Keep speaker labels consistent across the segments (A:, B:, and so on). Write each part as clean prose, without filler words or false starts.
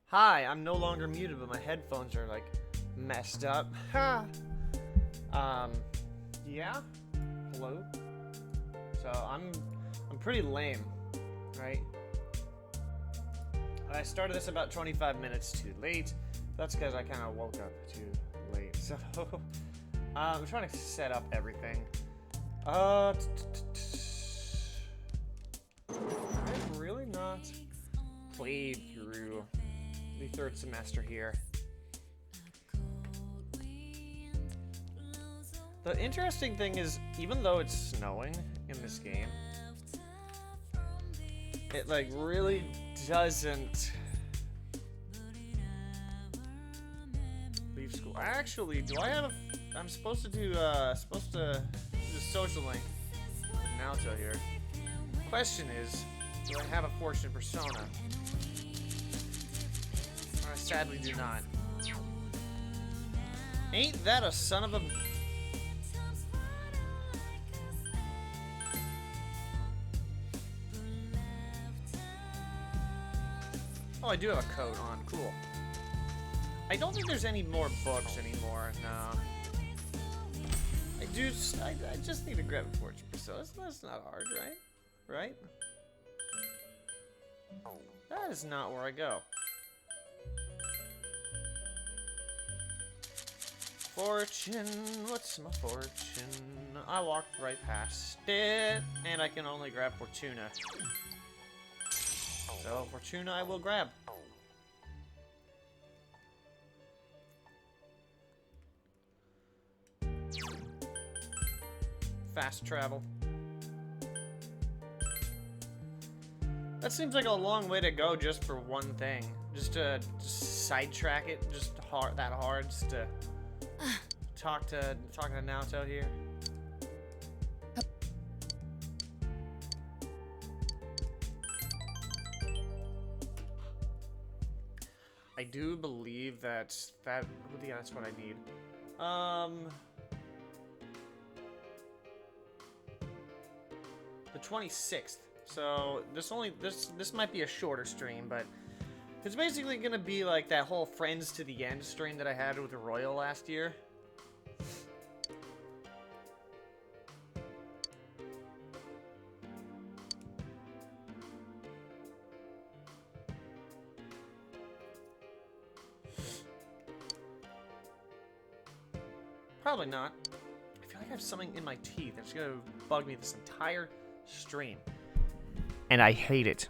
A: Hi, I'm no longer muted, but my headphones are like messed up. Ha. Yeah. Hello. So I'm pretty lame, right? I started this about 25 minutes too late. That's because I kind of woke up too late. So I'm trying to set up everything. I've really not played through the third semester here. The interesting thing is, even though it's snowing in this game, it like really doesn't leave school. Actually, do I have a? I'm supposed to do the social link with Naoto here. Question is, do I have a fortune persona? I sadly do not. Ain't that a son of a... Oh, I do have a coat on. Cool. I don't think there's any more books anymore. No. I just need to grab a fortune persona. That's not hard, right? Right? That is not where I go. Fortune, what's my fortune? I walked right past it, and I can only grab Fortuna. So, Fortuna I will grab. Fast travel. That seems like a long way to go just for one thing. Just to sidetrack it, just that hard, just to talk to Naoto here. I do believe that's what I need. The 26th. So this might be a shorter stream, but it's basically gonna be like that whole Friends to the End stream that I had with Royal last year. Probably not. I feel like I have something in my teeth that's gonna bug me this entire stream. And I hate it.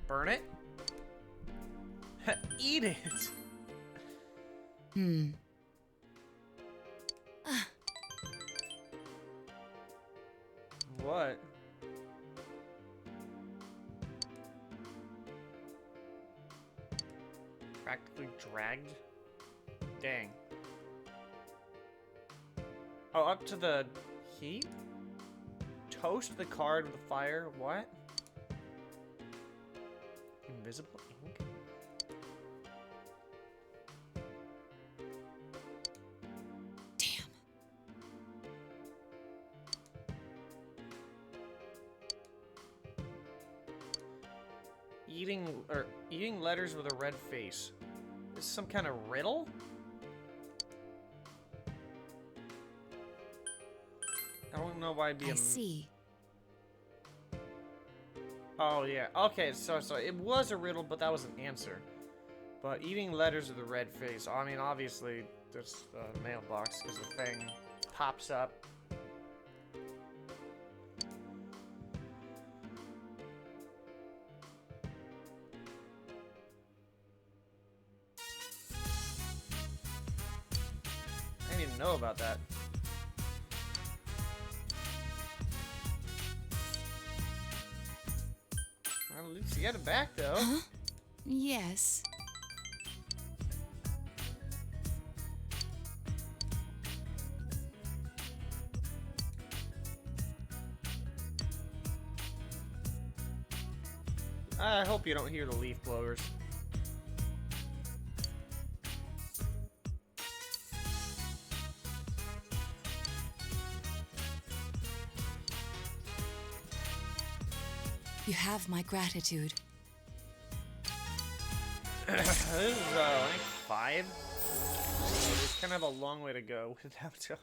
A: Burn it? Eat it! What? Practically dragged? Dang. Oh, up to the heat? Toast the card with a fire? What? Invisible ink?
B: Damn.
A: Eating letters with a red face. Is this some kind of riddle? I don't know why it'd be
B: I see.
A: Oh, yeah. Okay, so it was a riddle, but that was an answer. But eating letters with a red face. I mean, obviously, there's a mailbox because the thing pops up. I didn't even know about that. Well, at least you got it back, though.
B: Huh? Yes.
A: I hope you don't hear the leaf blowers.
B: You have my gratitude.
A: This is rank 5. So there's kind of a long way to go with Naruto.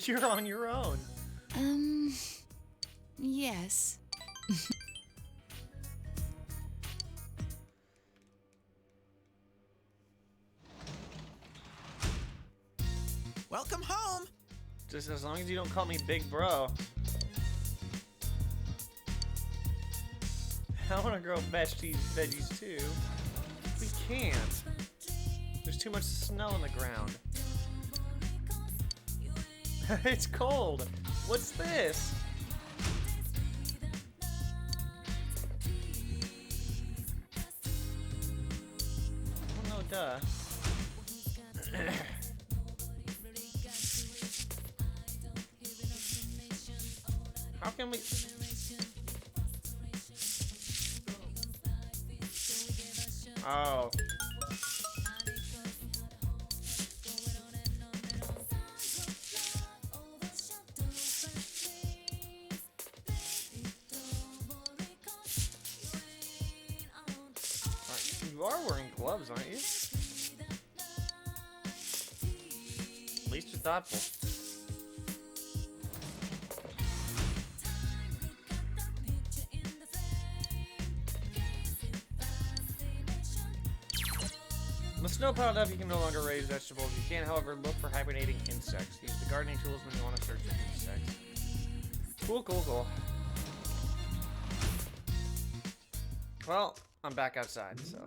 A: You're on your own.
B: Yes.
C: Welcome home.
A: Just as long as you don't call me big bro. I want to grow veggies too. We can't. There's too much snow on the ground. It's cold. What's this? Oh, no, duh. How can we... Oh. You are wearing gloves, aren't you? At least you're thoughtful. With snow piled up, you can no longer raise vegetables. You can, however, look for hibernating insects. Use the gardening tools when you want to search for insects. Cool, cool, cool. Well, I'm back outside, so...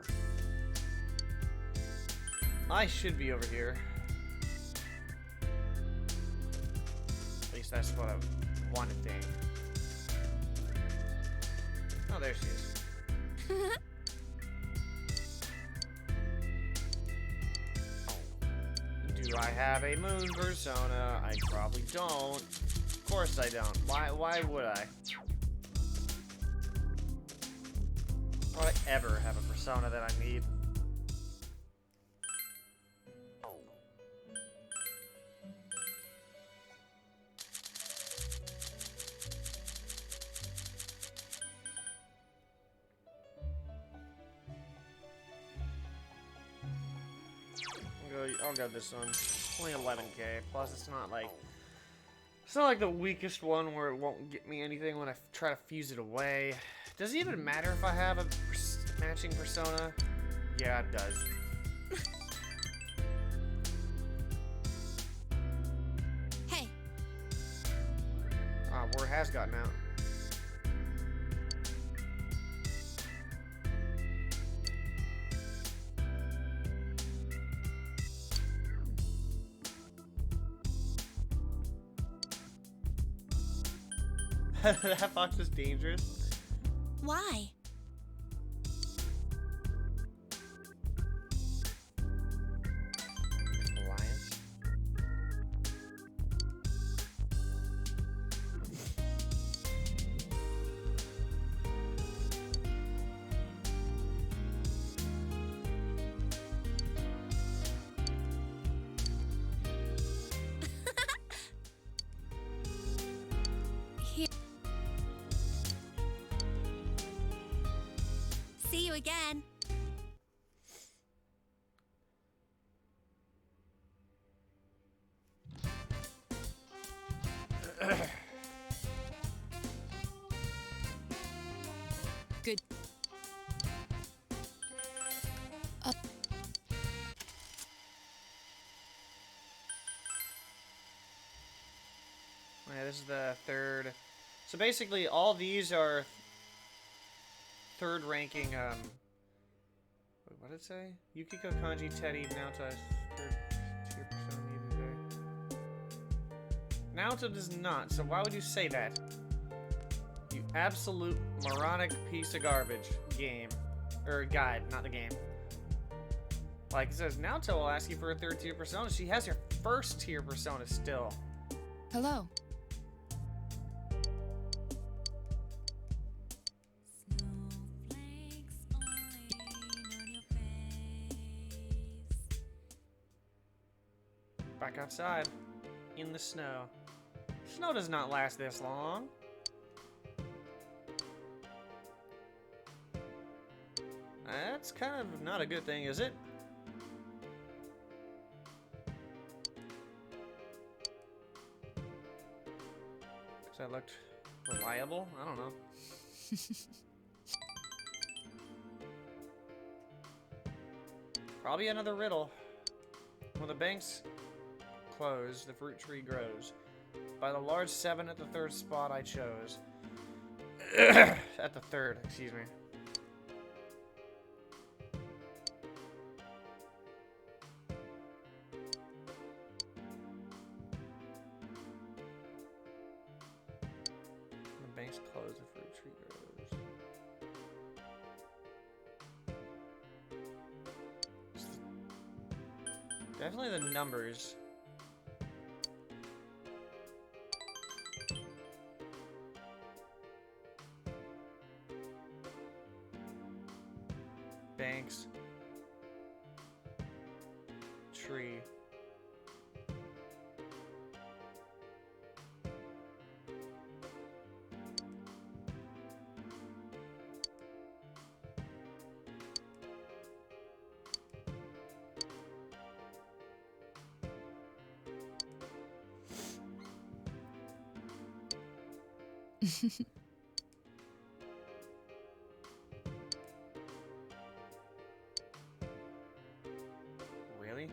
A: I should be over here. At least that's what I want to think. Oh, there she is. Do I have a moon persona? I probably don't. Of course I don't. Why would I? Why would I ever have a persona that I need? I'll go this one. Only 11k. Plus, it's not like the weakest one where it won't get me anything when I try to fuse it away. Does it even matter if I have a matching persona? Yeah, it does.
B: Hey.
A: Ah, word has gotten out. That fox is dangerous.
B: Why?
A: Alliance.
B: See you again. Good.
A: Yeah, this is the third. So basically, all these are third ranking. Wait, what did it say? Yukiko, Kanji, Teddy, Naoto, third tier persona needed today. Naoto does not. So why would you say that? You absolute moronic piece of garbage. Game or guide, not the game. Like it says, Naoto will ask you for a third tier persona. She has your first tier persona still.
B: Hello.
A: Back outside. In the snow. Snow does not last this long. That's kind of not a good thing, is it? Because that looked reliable? I don't know. Probably another riddle. When the banks close, the fruit tree grows. By the large 7 at the 3rd spot I chose. At the 3rd, excuse me. The banks close, the fruit tree grows. Definitely the numbers. Banks. Tree. Really?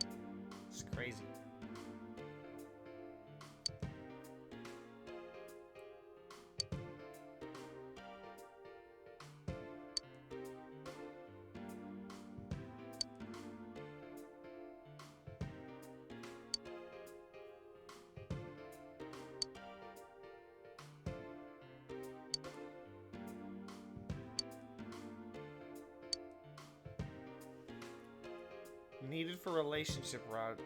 A: It's crazy. Needed for relationship route.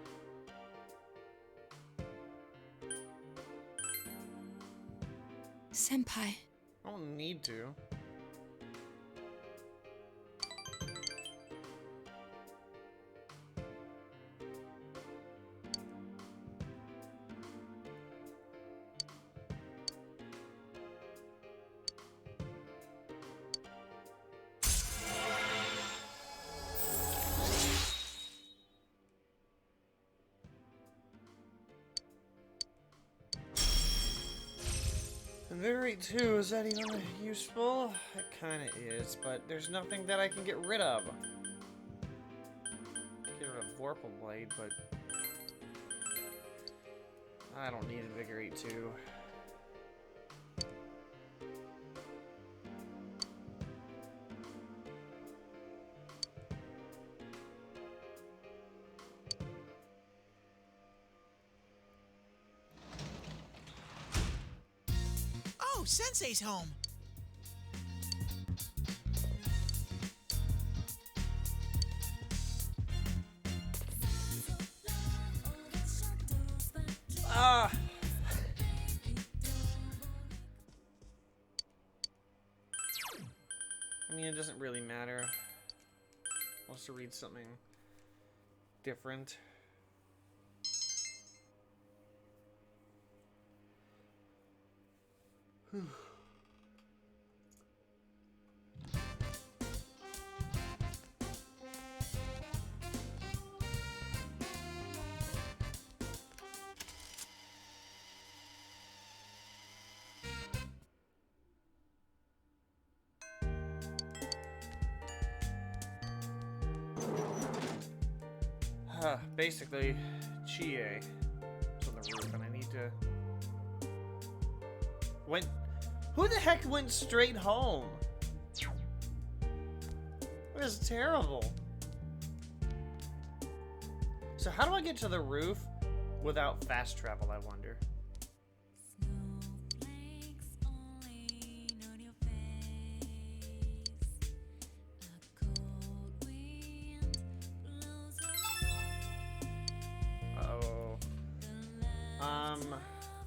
B: Senpai.
A: I don't need to. Invigorate 2, is that even useful? It kinda is, but there's nothing that I can get rid of. Get rid of Vorpal Blade, but I don't need Invigorate 2.
C: Oh, Sensei's home.
A: Ah! I mean, it doesn't really matter. Wants to read something different. Whew. Basically, Chie is on the roof, and I need to. Who the heck went straight home? That is terrible. So how do I get to the roof without fast travel, I wonder?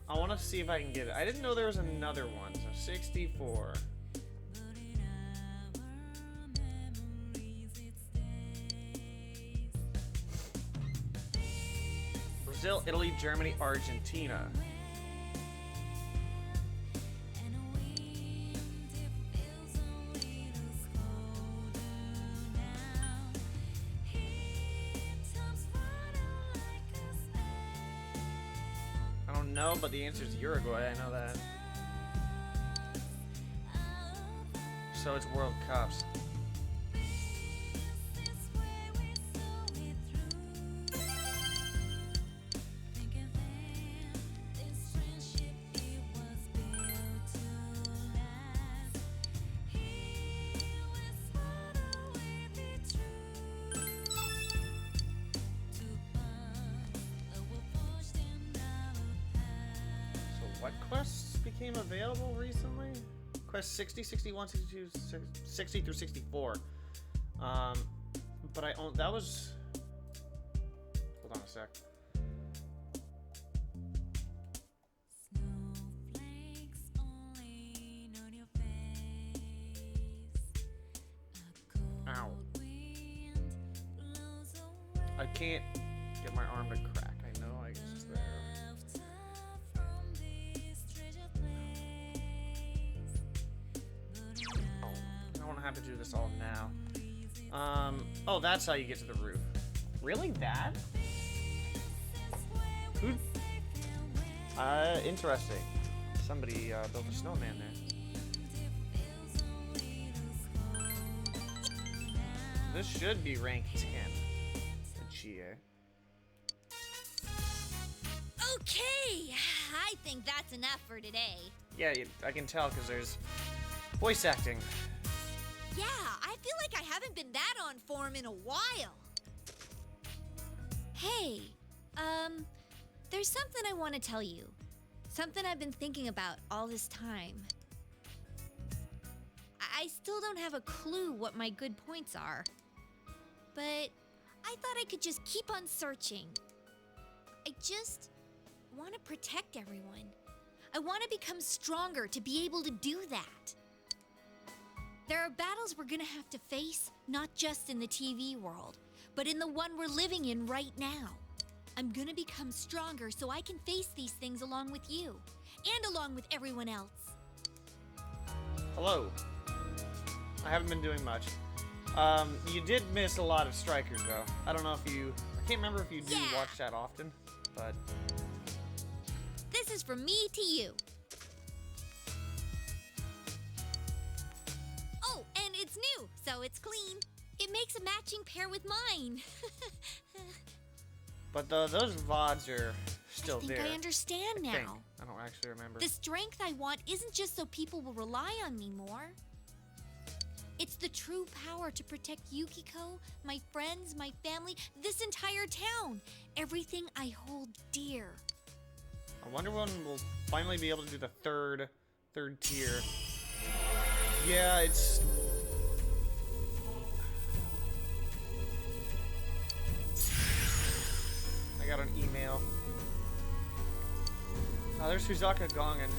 A: I want to see if I can get it. I didn't know there was another one. So 64. Brazil, Italy, Germany, Argentina. I don't know, but the answer is Uruguay. I know that. So it's World Cups. What quests became available recently? Quest 60, 61, 62, 60 through 64. But I own that was. Hold on a sec. Ow. I can't get my arm to crack. I know I just there. I don't have to do this all now. Oh, that's how you get to the roof. Really? That? Who? Interesting. Somebody built a snowman there. This should be rank 10. Cheer.
B: Okay, I think that's enough for today.
A: Yeah, I can tell because there's voice acting.
B: Yeah, I feel like I haven't been that on form in a while. Hey, there's something I want to tell you. Something I've been thinking about all this time. I still don't have a clue what my good points are. But I thought I could just keep on searching. I just want to protect everyone. I want to become stronger to be able to do that. There are battles we're gonna have to face, not just in the TV world, but in the one we're living in right now. I'm gonna become stronger so I can face these things along with you, and along with everyone else.
A: Hello. I haven't been doing much. You did miss a lot of strikers, though. I don't know if you... I can't remember if you do watch that often, but...
B: This is from me to you. Oh, and it's new, so it's clean. It makes a matching pair with mine.
A: But those VODs are still there.
B: I think I understand now.
A: I don't actually remember.
B: The strength I want isn't just so people will rely on me more. It's the true power to protect Yukiko, my friends, my family, this entire town. Everything I hold dear.
A: I wonder when we'll finally be able to do the third tier. Yeah, it's... I got an email. Oh, there's Suzaka Gongen.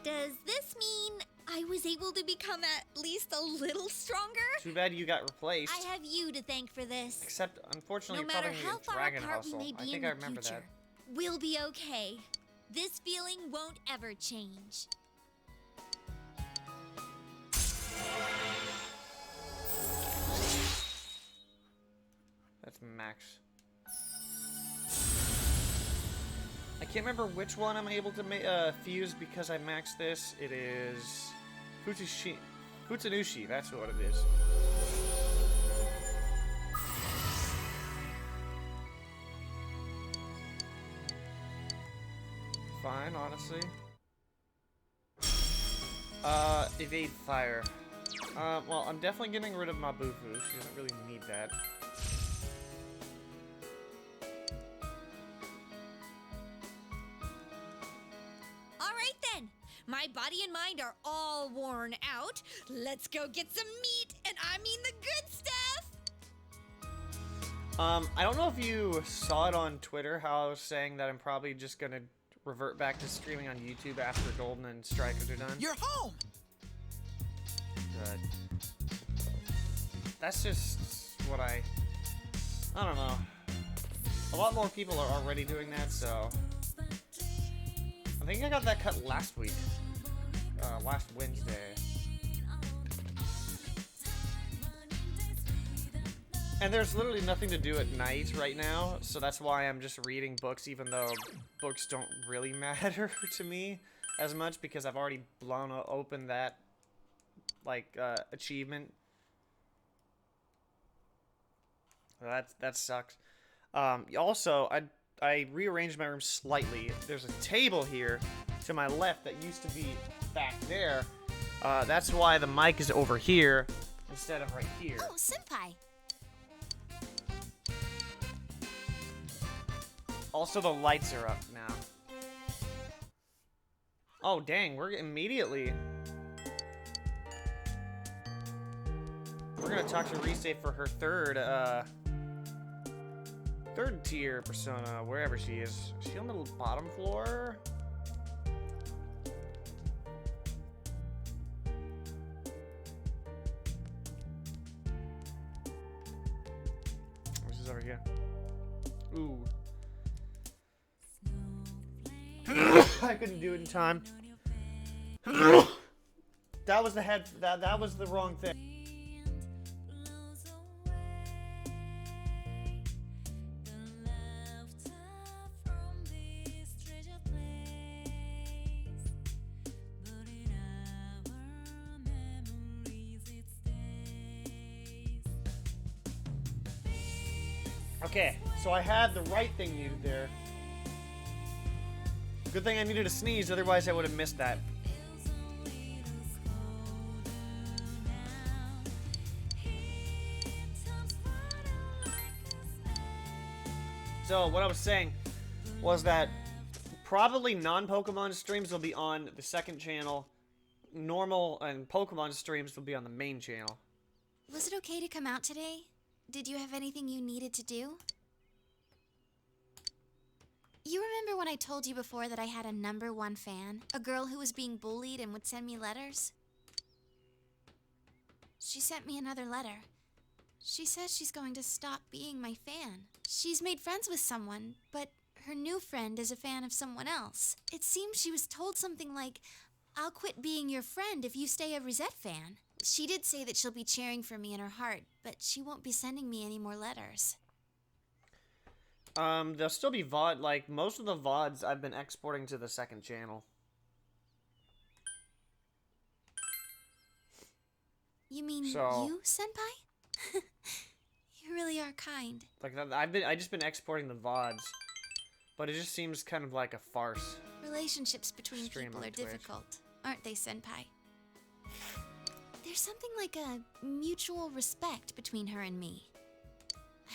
B: Does this mean I was able to become at least a little stronger?
A: Too bad you got replaced.
B: I have you to thank for this.
A: Except, unfortunately,
B: No
A: you're
B: matter
A: probably
B: how
A: in
B: far
A: Dragon
B: apart we
A: Hustle.
B: may
A: I
B: be
A: think
B: in
A: I
B: the
A: remember
B: future,
A: that.
B: we'll be okay. This feeling won't ever change.
A: That's Max. I can't remember which one I'm able to fuse because I maxed this. It is Futsunushi, that's what it is. Fine, honestly. Evade fire. Well, I'm definitely getting rid of Mabufu. She doesn't really need that.
B: My body and mind are all worn out. Let's go get some meat, and I mean the good stuff!
A: I don't know if you saw it on Twitter, how I was saying that I'm probably just gonna revert back to streaming on YouTube after Golden and Strikers are done.
C: You're home!
A: Good. That's just what I I don't know. A lot more people are already doing that, so I think I got that cut last week, last Wednesday. And there's literally nothing to do at night right now, so that's why I'm just reading books, even though books don't really matter to me as much, because I've already blown open that, like, achievement. That sucks. Also, I rearranged my room slightly. There's a table here to my left that used to be back there. That's why the mic is over here instead of right here.
B: Oh, Senpai.
A: Also, the lights are up now. Oh, dang, we're immediately... We're gonna talk to Resay for her third tier persona, wherever she is. Is she on the bottom floor? This is over here. Ooh. I couldn't do it in time. That was the head. That was the wrong thing. Okay, so I had the right thing needed there. Good thing I needed to sneeze, otherwise I would have missed that. So, what I was saying was that probably non-Pokemon streams will be on the second channel. Normal and Pokemon streams will be on the main channel.
B: Was it okay to come out today? Did you have anything you needed to do? You remember when I told you before that I had a #1 fan? A girl who was being bullied and would send me letters? She sent me another letter. She says she's going to stop being my fan. She's made friends with someone, but her new friend is a fan of someone else. It seems she was told something like, "I'll quit being your friend if you stay a Rosette fan." She did say that she'll be cheering for me in her heart, but she won't be sending me any more letters.
A: There'll still be VOD, like, most of the VODs I've been exporting to the second channel.
B: You mean
A: So,
B: you, Senpai? You really are kind.
A: like, I just been exporting the VODs, but it just seems kind of like a farce.
B: Relationships between
A: Stream
B: people
A: on
B: are
A: Twitch.
B: difficult, aren't they, Senpai? There's something like a mutual respect between her and me.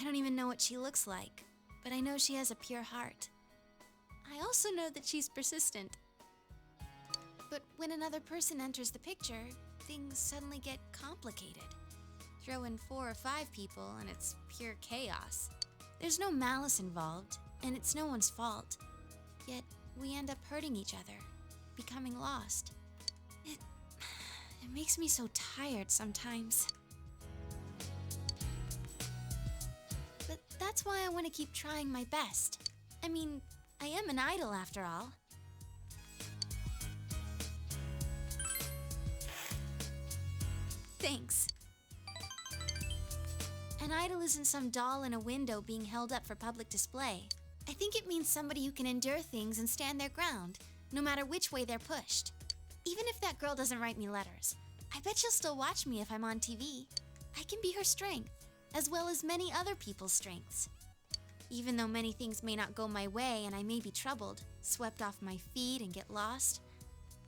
B: I don't even know what she looks like, but I know she has a pure heart. I also know that she's persistent. But when another person enters the picture, things suddenly get complicated. Throw in 4 or 5 people and it's pure chaos. There's no malice involved, and it's no one's fault. Yet we end up hurting each other, becoming lost. It makes me so tired sometimes. But that's why I want to keep trying my best. I mean, I am an idol after all. Thanks. An idol isn't some doll in a window being held up for public display. I think it means somebody who can endure things and stand their ground, no matter which way they're pushed. Even if that girl doesn't write me letters, I bet she'll still watch me if I'm on TV. I can be her strength, as well as many other people's strengths. Even though many things may not go my way and I may be troubled, swept off my feet and get lost,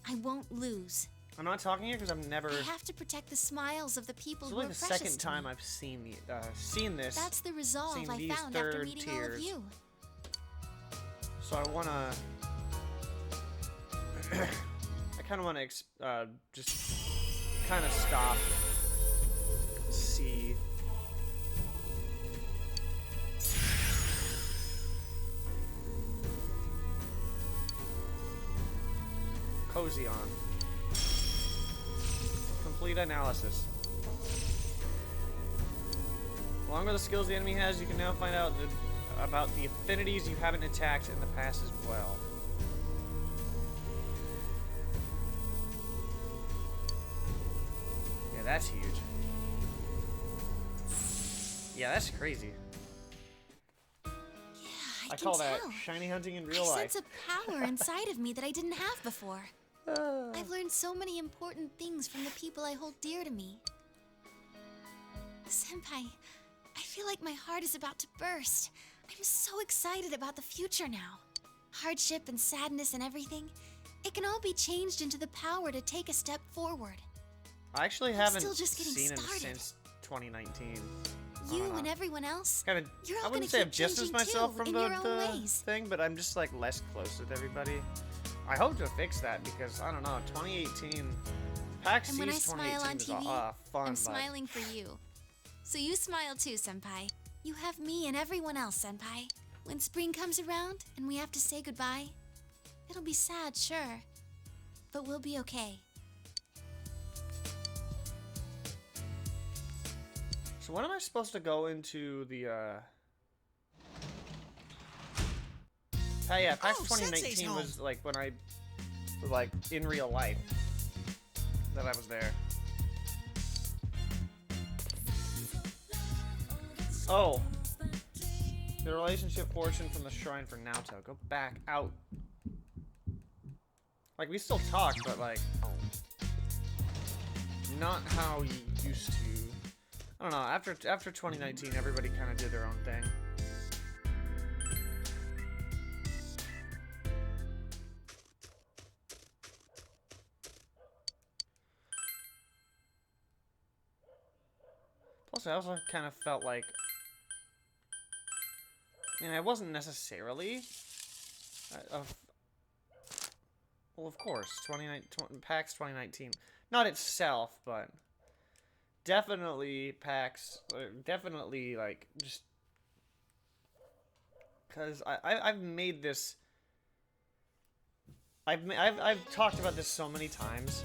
B: I won't lose.
A: I'm not talking here because I've never...
B: I have to protect the smiles of the people
A: It's
B: who are
A: only the
B: precious
A: second
B: to me.
A: time I've seen this.
B: That's the resolve
A: seen
B: I
A: these
B: found after
A: third
B: meeting all of
A: tiers.
B: you.
A: So I wanna... I kind of want to just kind of stop, see. Cozy on. Complete analysis. Along with the skills the enemy has, you can now find out about the affinities you haven't attacked in the past as well. Yeah, that's huge. Yeah, that's crazy.
B: Yeah,
A: I
B: can
A: call that
B: tell.
A: shiny hunting in real
B: I
A: life.
B: sense a power inside of me that I didn't have before. I've learned so many important things from the people I hold dear to me. Senpai, I feel like my heart is about to burst. I'm so excited about the future now. Hardship and sadness and everything, it can all be changed into the power to take a step forward.
A: I actually
B: I'm
A: haven't
B: still just getting
A: seen him
B: started.
A: since 2019.
B: You and everyone else,
A: Kind of,
B: you're all
A: I
B: gonna
A: wouldn't say
B: keep
A: I've distanced
B: changing
A: myself
B: too,
A: from
B: in your own ways.
A: thing, but I'm just like less close with everybody. I hope to fix that because I don't know. 2018, PAX
B: And when I
A: East
B: smile
A: 2018
B: on
A: was
B: TV,
A: fun.
B: I'm smiling for you. So you smile too, Senpai. You have me and everyone else, Senpai. When spring comes around and we have to say goodbye, it'll be sad, sure, but we'll be okay.
A: So when am I supposed to go into the yeah, PAX
C: Oh,
A: 2019
C: Sensei's
A: was like when I was like in real life that I was there. Oh. The relationship portion from the shrine for Naoto. Go back out. Like, we still talk, but like not how you used to. I don't know, after 2019 everybody kind of did their own thing. Plus, I also kind of felt like, I wasn't necessarily, well, of course, PAX 2019, not itself, but definitely PAX, definitely like just, because I've made this, I've talked about this so many times.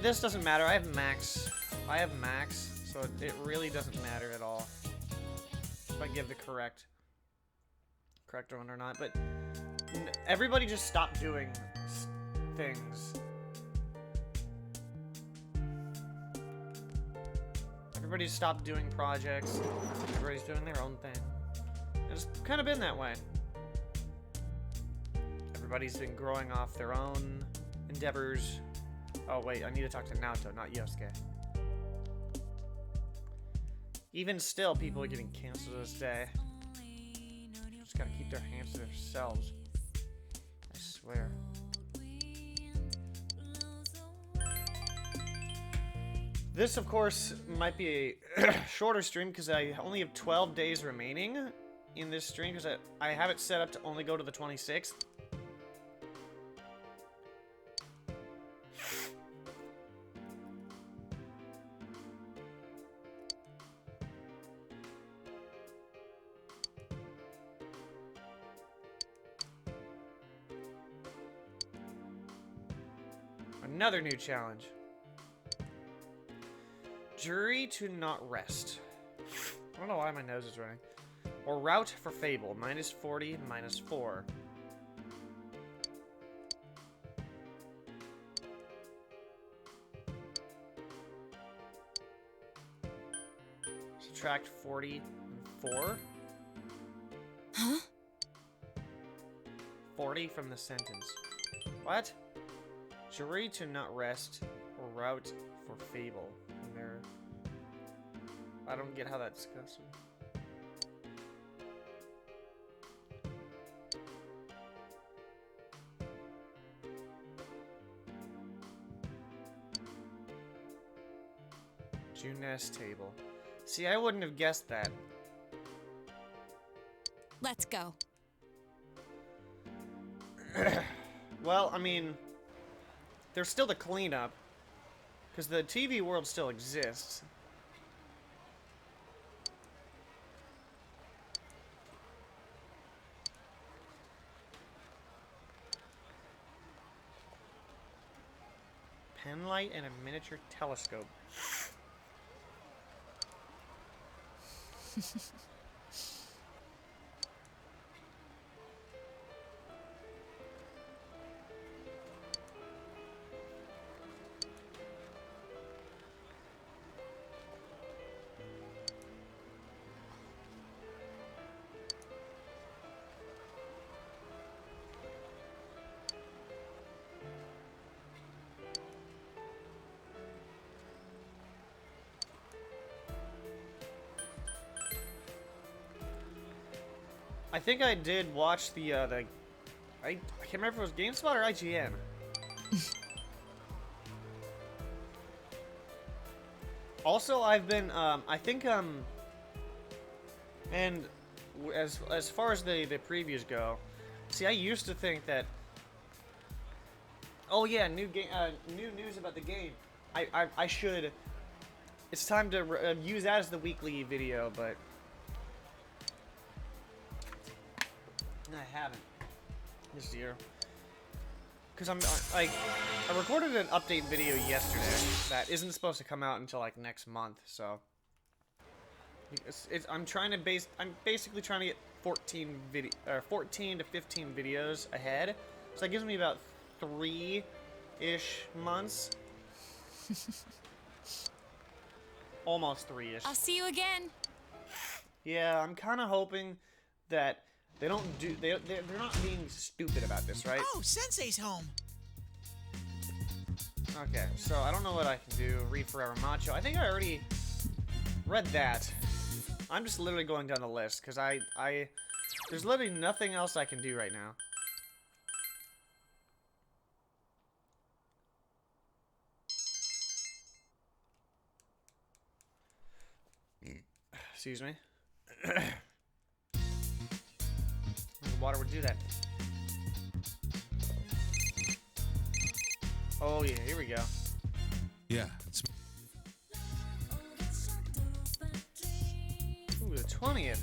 A: This doesn't matter. I have max, so it really doesn't matter at all if I give the correct one or not. But everybody just stopped doing things. Everybody stopped doing projects. Everybody's doing their own thing. It's kind of been that way. Everybody's been growing off their own endeavors. Oh wait, I need to talk to Naoto, not Yosuke. Even still, people are getting canceled to this day. Just gotta keep their hands to themselves. I swear. This, of course, might be a shorter stream because I only have 12 days remaining in this stream because I have it set up to only go to the 26th. Another new challenge. Jury to not rest. I don't know why my nose is running. Or route for Fable. -40, -4. Subtract 40 and 4.
B: Huh?
A: 40 from the sentence. What? Jury to not rest or route for Fable. And they're... I don't get how that's discussed. Juness table. See, I wouldn't have guessed that.
B: Let's go.
A: Well, I mean, there's still the cleanup, because the TV world still exists. Pen light and a miniature telescope. I think I did watch the I can't remember if it was GameSpot or IGN. Also, I've been I think and as far as the previews go, see, I used to think that, oh yeah, new news about the game. I should. It's time to use that as the weekly video, but I haven't this year. Because I recorded an update video yesterday that isn't supposed to come out until like next month, so I'm basically trying to get 14 to 15 videos ahead. So that gives me about 3-ish months. Almost 3-ish.
B: I'll see you again.
A: Yeah, I'm kind of hoping that they're not being stupid about this, right?
C: Oh, Sensei's home.
A: Okay, so I don't know what I can do. Read Forever Macho. I think I already read that. I'm just literally going down the list because there's literally nothing else I can do right now. Excuse me. Water would do that. Oh yeah, here we go.
D: Yeah, it's...
A: Ooh, the 20th.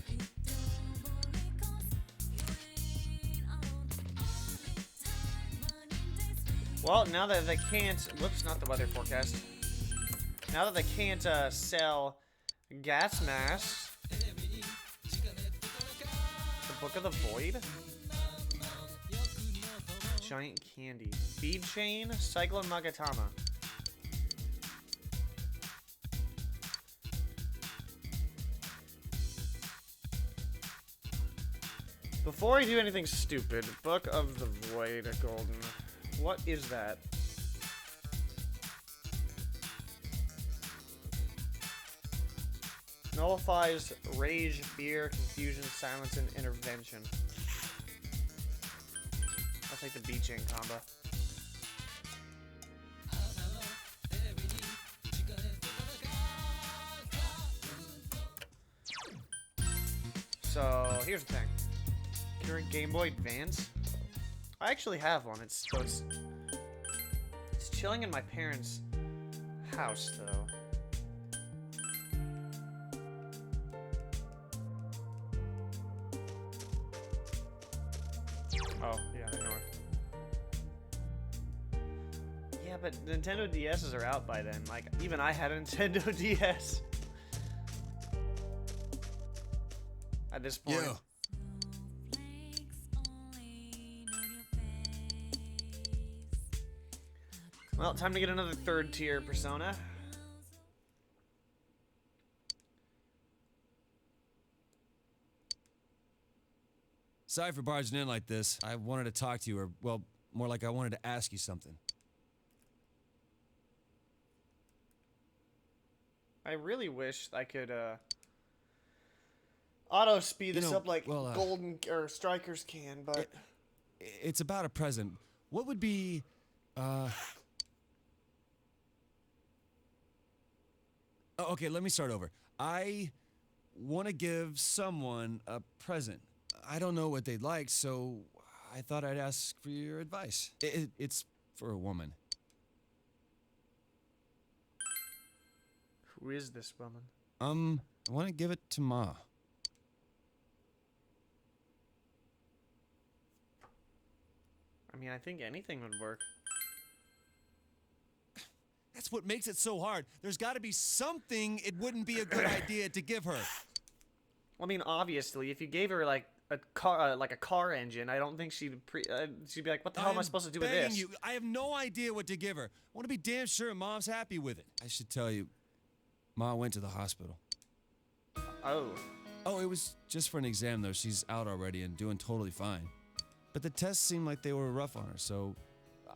A: Well, now that they can't... Whoops, not the weather forecast. Now that they can't sell gas masks... Book of the Void? Giant Candy. Bead Chain? Cyclone Magatama. Before I do anything stupid, Book of the Void Golden. What is that? Nullifies rage, fear, confusion, silence, and intervention. I'll take the beat chain combo. So here's the thing. Current Game Boy Advance. I actually have one. It's chilling in my parents' house though. Oh, yeah, they're north. Yeah, but Nintendo DSs are out by then. Like, even I had a Nintendo DS. At this point.
D: Yeah.
A: Well, time to get another third tier Persona.
D: Sorry for barging in like this. I wanted to talk to you, or, well, more like I wanted to ask you something.
A: I really wish I could, auto speed this up like Golden or Strikers can, but...
D: It's about a present. What would be, Oh, okay, let me start over. I want to give someone a present. I don't know what they'd like, so I thought I'd ask for your advice. It's for a woman.
A: Who is this woman?
D: I want to give it to Ma.
A: I mean, I think anything would work.
D: That's what makes it so hard. There's got to be something it wouldn't be a good idea to give her.
A: I mean, obviously, if you gave her like a car engine, I don't think she'd she'd be like, "What the hell am I supposed to do with this?"
D: You, I have no idea what to give her. I want to be damn sure Mom's happy with it. I should tell you, Ma went to the hospital.
A: Oh.
D: Oh, it was just for an exam though. She's out already and doing totally fine. But the tests seemed like they were rough on her, so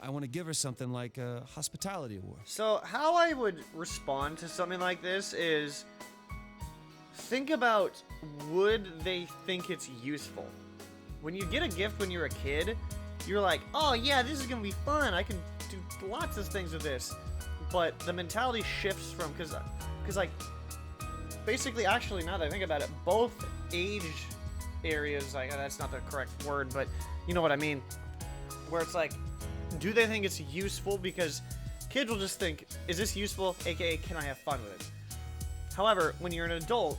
D: I want to give her something like a hospitality award.
A: So how I would respond to something like this is, think about, would they think it's useful? When you get a gift when you're a kid, you're like, oh yeah, this is gonna be fun. I can do lots of things with this. But the mentality shifts from, cause like, basically, actually, now that I think about it, both age areas, like, that's not the correct word, but you know what I mean, where it's like, do they think it's useful? Because kids will just think, is this useful, aka can I have fun with it? However, when you're an adult,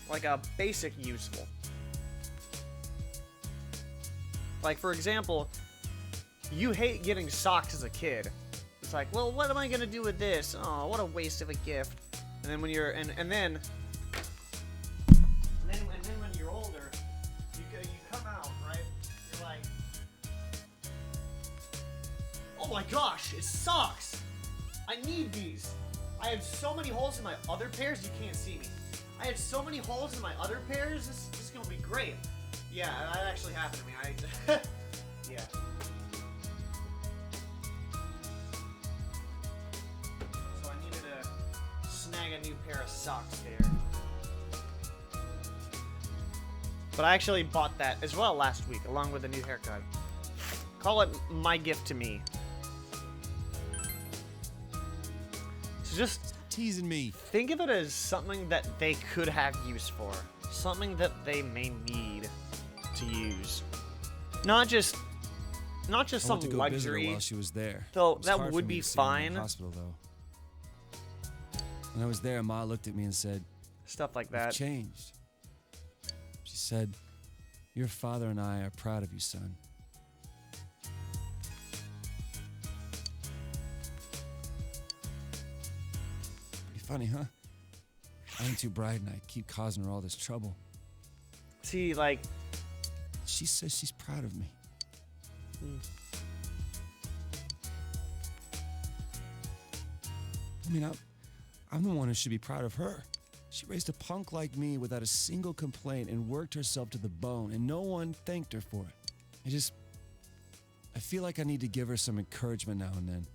A: like a basic useful, like for example, you hate getting socks as a kid. It's like, well, what am I gonna do with this? Oh, what a waste of a gift. And then when you're and then when you're older, you come out, right? You're like, oh my gosh, it's socks! I need these. I have so many holes in my other pairs, you can't see me. I had so many holes in my other pairs, this is gonna be great. Yeah, that actually happened to me. Yeah. So I needed to snag a new pair of socks there. But I actually bought that as well last week, along with a new haircut. Call it my gift to me. So just
D: Teasing me.
A: think of it as something that they could have use for. Something that they may need to use. Not just
D: I went
A: some
D: to go visit her
A: luxury.
D: while she was there.
A: Though
D: It was
A: that
D: hard
A: would
D: for me
A: be
D: to see her in
A: fine.
D: the hospital though. When I was there, Ma looked at me and said,
A: Stuff like
D: "You've
A: that.
D: changed." She said, "Your father and I are proud of you, son." Pretty funny, huh? I ain't too bright and I keep causing her all this trouble.
A: See, like,
D: She says she's proud of me. I mean, I'm the one who should be proud of her. She raised a punk like me without a single complaint and worked herself to the bone, and no one thanked her for it. I feel like I need to give her some encouragement now and then.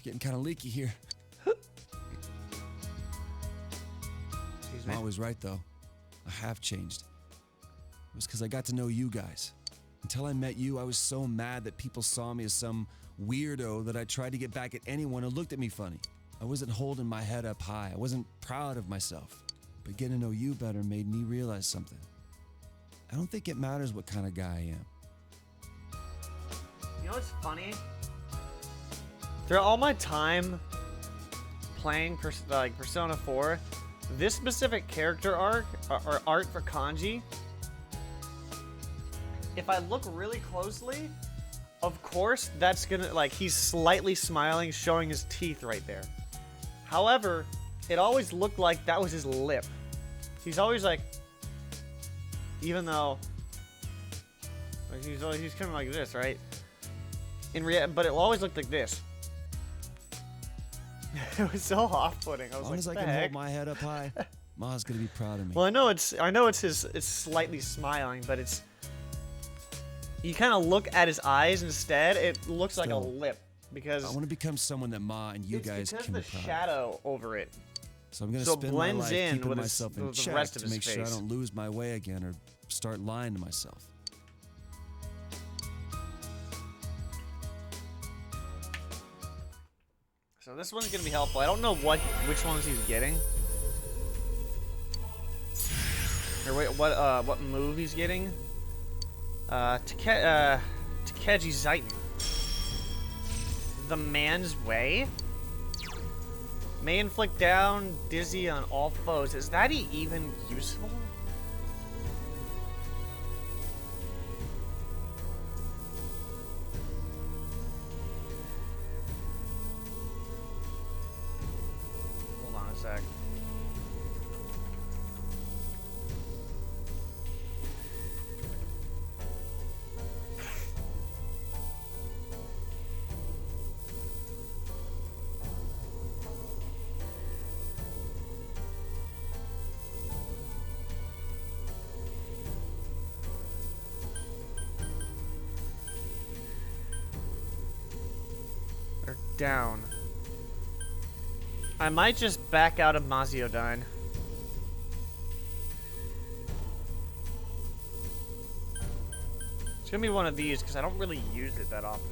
D: Getting kind of leaky here.
A: excuse me.
D: Ma was right, though. I have changed. It was because I got to know you guys. Until I met you, I was so mad that people saw me as some weirdo that I tried to get back at anyone who looked at me funny. I wasn't holding my head up high. I wasn't proud of myself. But getting to know you better made me realize something. I don't think it matters what kind of guy I am.
A: You know what's funny? Throughout all my time playing Persona 4, this specific character arc or art for Kanji, if I look really closely, of course that's gonna, like, he's slightly smiling, showing his teeth right there. However, it always looked like that was his lip. He's always like, even though like, he's kind of like this, right? But it always looked like this. It was so off-putting. I was
D: As long
A: like,
D: as I
A: "The
D: can
A: heck?"
D: hold my head up high, Ma's gonna be proud of me.
A: Well, I know it's slightly smiling, but it's, you kind of look at his eyes instead. It looks like a
D: Still,
A: lip because
D: I want to become someone that Ma and you
A: it's
D: guys
A: because
D: can
A: the
D: be proud of.
A: shadow over it.
D: So I'm gonna
A: so it
D: spend my
A: blends
D: life
A: in
D: keeping
A: with
D: myself in
A: the
D: check
A: rest of
D: to
A: his
D: make sure I
A: face.
D: don't lose my way again or start lying to myself.
A: So this one's gonna be helpful. I don't know which ones he's getting, or what move he's getting. Takeji Zaitin. The man's way may inflict down dizzy on all foes. Is that even useful? Hold on a sec. down. I might just back out of Maziodyne. It's gonna be one of these because I don't really use it that often.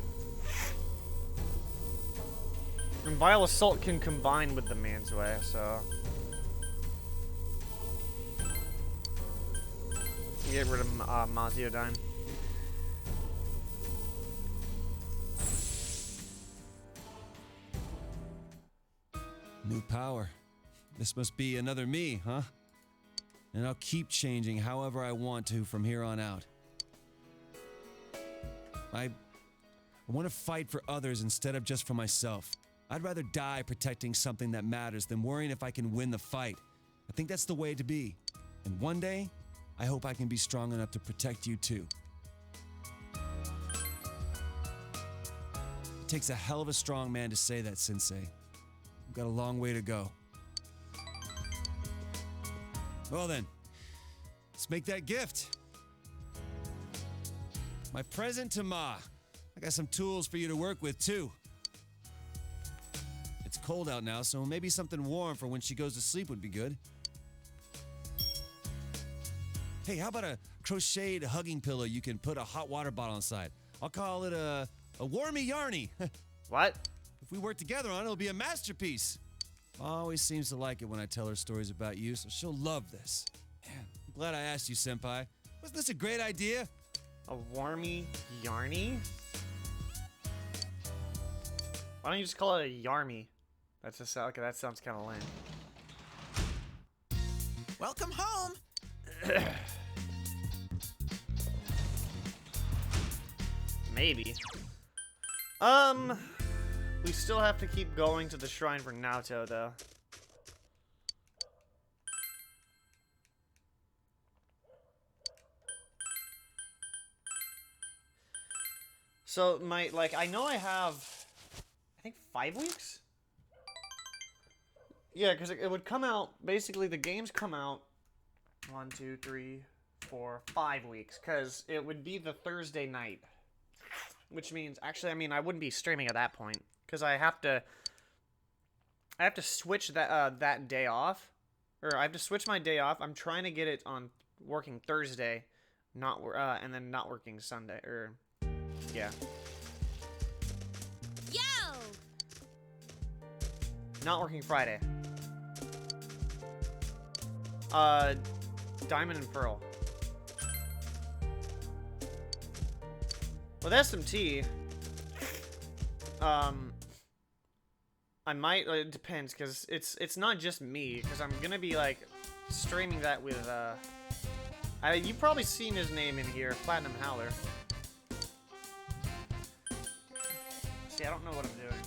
A: And Vile Assault can combine with the Man's Way, so... Get rid of Maziodyne.
D: New power. This must be another me, huh? And I'll keep changing however I want to from here on out. I want to fight for others instead of just for myself. I'd rather die protecting something that matters than worrying if I can win the fight. I think that's the way to be. And one day, I hope I can be strong enough to protect you too. It takes a hell of a strong man to say that, Sensei. We've got a long way to go. Well then, let's make that gift. My present to Ma. I got some tools for you to work with too. It's cold out now, so maybe something warm for when she goes to sleep would be good. Hey, how about a crocheted hugging pillow you can put a hot water bottle inside? I'll call it a warmy yarny.
A: What?
D: If we work together on it, it'll be a masterpiece. Always seems to like it when I tell her stories about you, so she'll love this. Man, I'm glad I asked you, Senpai. Wasn't this a great idea?
A: A warmy yarny? Why don't you just call it a yarmy? That's just okay, that sounds kind of lame.
C: Welcome home.
A: Maybe. We still have to keep going to the shrine for Naoto, though. So, I know I have, I think 5 weeks? Yeah, because it would come out, basically the games come out 1, 2, 3, 4, 5 weeks, because it would be the Thursday night. Which means, actually, I mean, I wouldn't be streaming at that point, because I have to switch that day off, or I have to switch my day off. I'm trying to get it on working Thursday, and then not working Sunday, or, yeah.
B: Yo!
A: Not working Friday. Diamond and Pearl. With SMT, I might, it depends, because it's not just me, because I'm gonna be, streaming that with, you've probably seen his name in here, Platinum Howler. See, I don't know what I'm doing.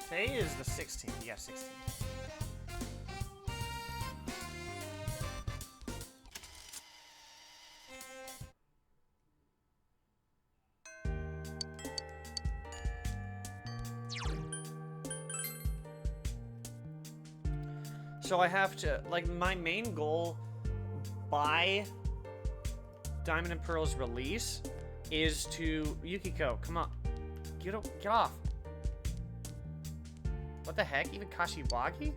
A: Today is the 16th, yeah, 16th. So I have to, my main goal by Diamond and Pearl's release is to... Yukiko, come on. Get off. What the heck? Even Kashiwagi?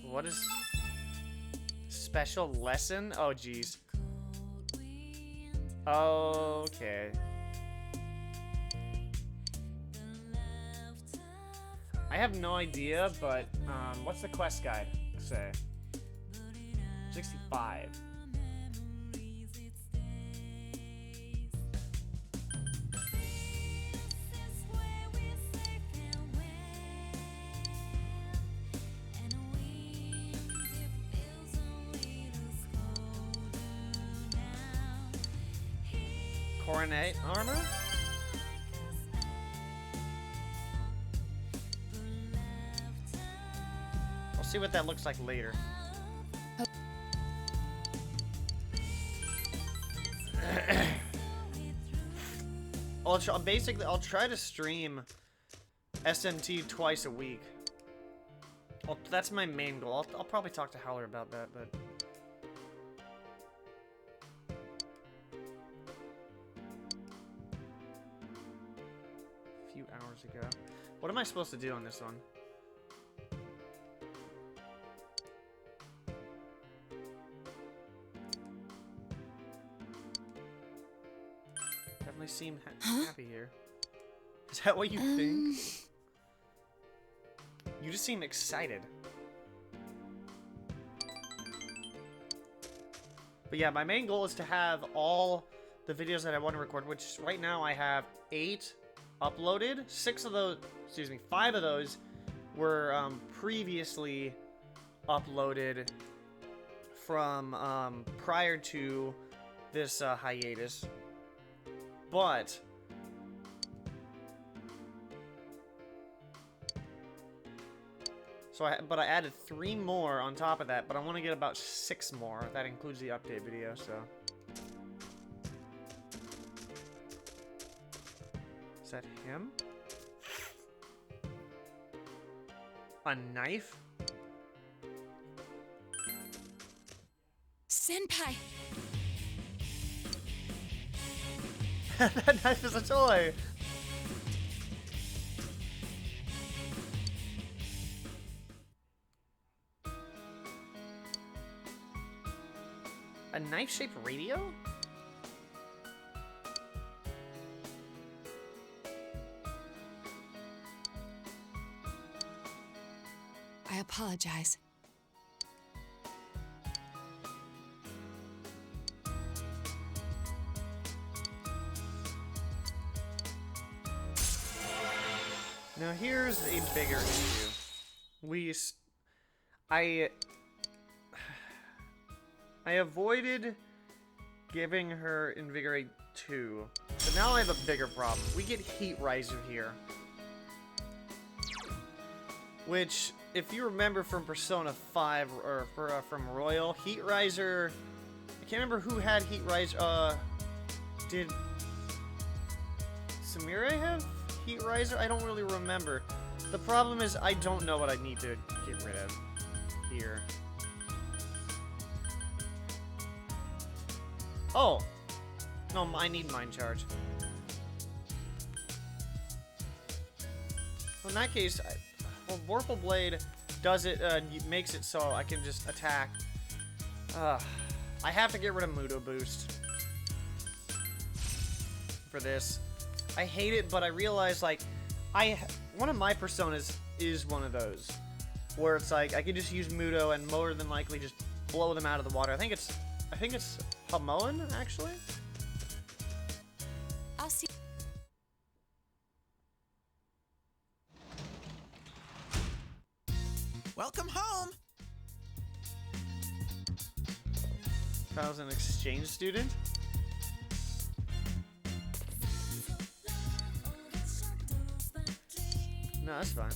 A: What is... Special lesson? Oh, jeez. Okay. I have no idea, but what's the quest guide say? 65. Coronet armor? I'll see what that looks like later. I'll try to stream SMT twice a week. That's my main goal. I'll probably talk to Howler about that, but few hours ago. What am I supposed to do on this one? Definitely seem happy here. Is that what you think? You just seem excited. But yeah, my main goal is to have all the videos that I want to record, which right now I have 8 uploaded. 5 of those were previously uploaded from prior to this hiatus. But I added 3 more on top of that, but I want to get about 6 more. That includes the update video, so. Is that him? A knife?
B: Senpai!
A: That knife is a toy! A knife-shaped radio?
E: I apologize.
A: Now here's a bigger issue. I avoided giving her Invigorate 2, but now I have a bigger problem. We get Heat Riser here. Which, if you remember from Persona 5, or from Royal, Heat Riser... I can't remember who had Heat Riser, did Samire have Heat Riser? I don't really remember. The problem is, I don't know what I need to get rid of here. Oh! No, I need Mind Charge. Well, in that case, well, Vorpal Blade does it, makes it so I can just attack. I have to get rid of Mudo Boost for this. I hate it, but I realize, like, one of my personas is one of those. Where it's like, I can just use Mudo and more than likely just blow them out of the water. I think it's Hamoan, actually?
E: I'll see.
C: Welcome home.
A: If I was an exchange student? No, that's fine.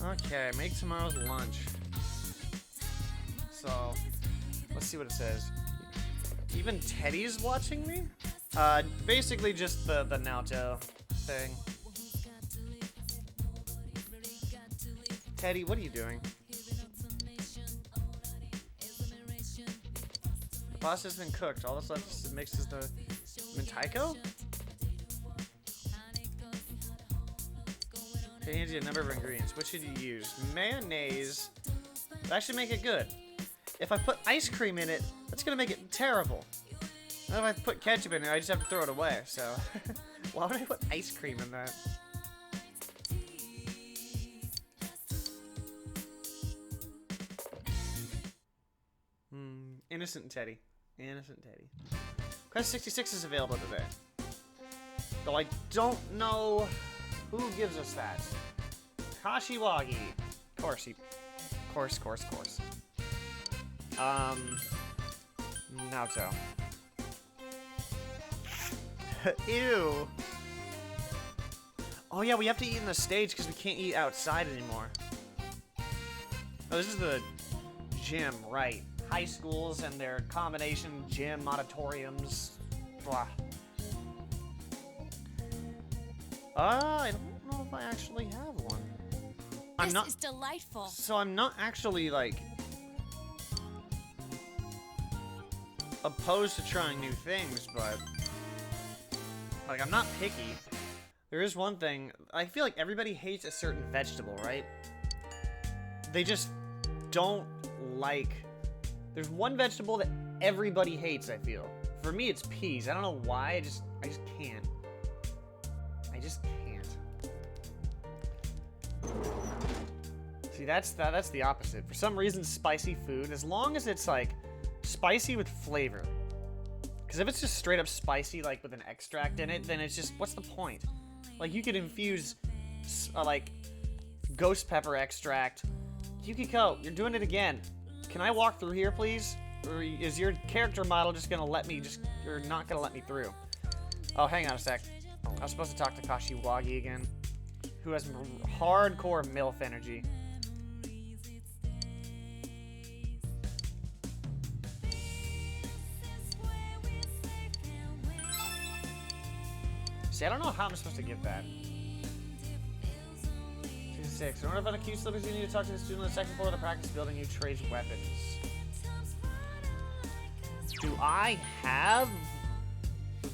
A: Okay, make tomorrow's lunch. So, let's see what it says. Even Teddy's watching me? Basically just the Naoto thing. Teddy, what are you doing? The pasta's been cooked. All that's left is to mix is the mentaiko? It hands you a number of ingredients. What should you use? Mayonnaise. It'll actually make it good. If I put ice cream in it, that's gonna make it terrible. And if I put ketchup in it, I just have to throw it away, so... Why would I put ice cream in that? Innocent Teddy. Innocent Teddy. Quest 66 is available today. Though I don't know who gives us that. Kashiwagi. Course. Naoto. Ew. Oh yeah, we have to eat in the stage because we can't eat outside anymore. Oh, this is the gym, right. High schools and their combination gym, auditoriums, blah. I don't know if I actually have one.
E: This is delightful.
A: So I'm not actually, like, opposed to trying new things, but Like, I'm not picky. There is one thing. I feel like everybody hates a certain vegetable, right? They just don't like... There's one vegetable that everybody hates, I feel. For me, it's peas. I don't know why. I just can't. I just can't. See, that's the opposite. For some reason, spicy food, as long as it's like spicy with flavor. Because if it's just straight up spicy, like with an extract in it, then it's just, what's the point? Like, you could infuse like ghost pepper extract. Yukiko, you're doing it again. Can I walk through here, please? Or is your character model just gonna let me you're not gonna let me through? Oh, hang on a sec. I was supposed to talk to Kashiwagi again, who has hardcore MILF energy. See, I don't know how I'm supposed to give that. Season 6. In order to find a key slippers, you need to talk to the student on the second floor of the practice building who trades weapons. Do I have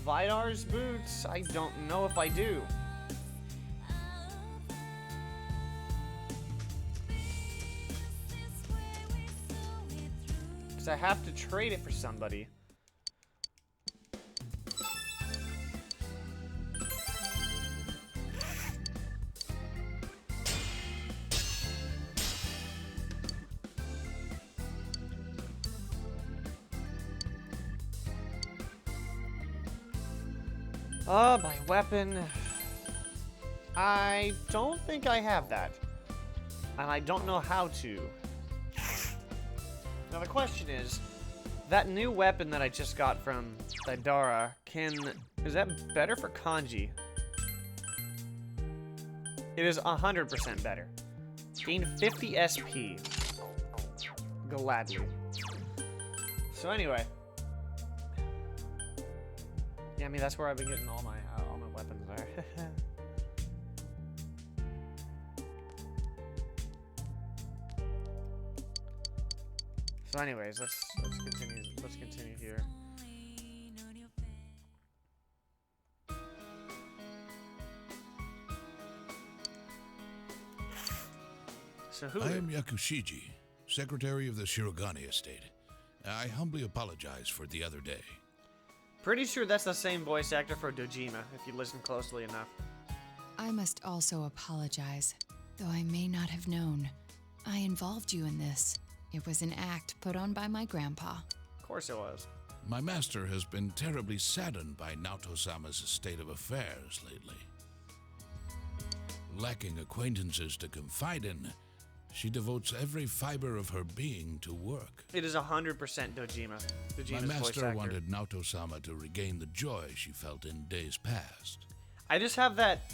A: Vidar's boots? I don't know if I do. Because I have to trade it for somebody. My weapon. I don't think I have that. And I don't know how to. Now the question is, that new weapon that I just got from Vidara, is that better for kanji? It is 100% better. Gain 50 SP. Gladly. So anyway. Yeah, I mean, that's where I've been getting all my weapons there. So anyways, let's continue here. So who?
F: I am Yakushiji, secretary of the Shirogane estate. I humbly apologize for the other day.
A: Pretty sure that's the same voice actor for Dojima, if you listen closely enough.
E: I must also apologize, though I may not have known. I involved you in this. It was an act put on by my grandpa.
A: Of course it was.
F: My master has been terribly saddened by Naoto-sama's state of affairs lately. Lacking acquaintances to confide in, she devotes every fiber of her being to work.
A: It is 100% Dojima. Dojima's
F: My
A: voice
F: master
A: actor.
F: wanted Naoto-sama to regain the joy she felt in days past.
A: I just have that...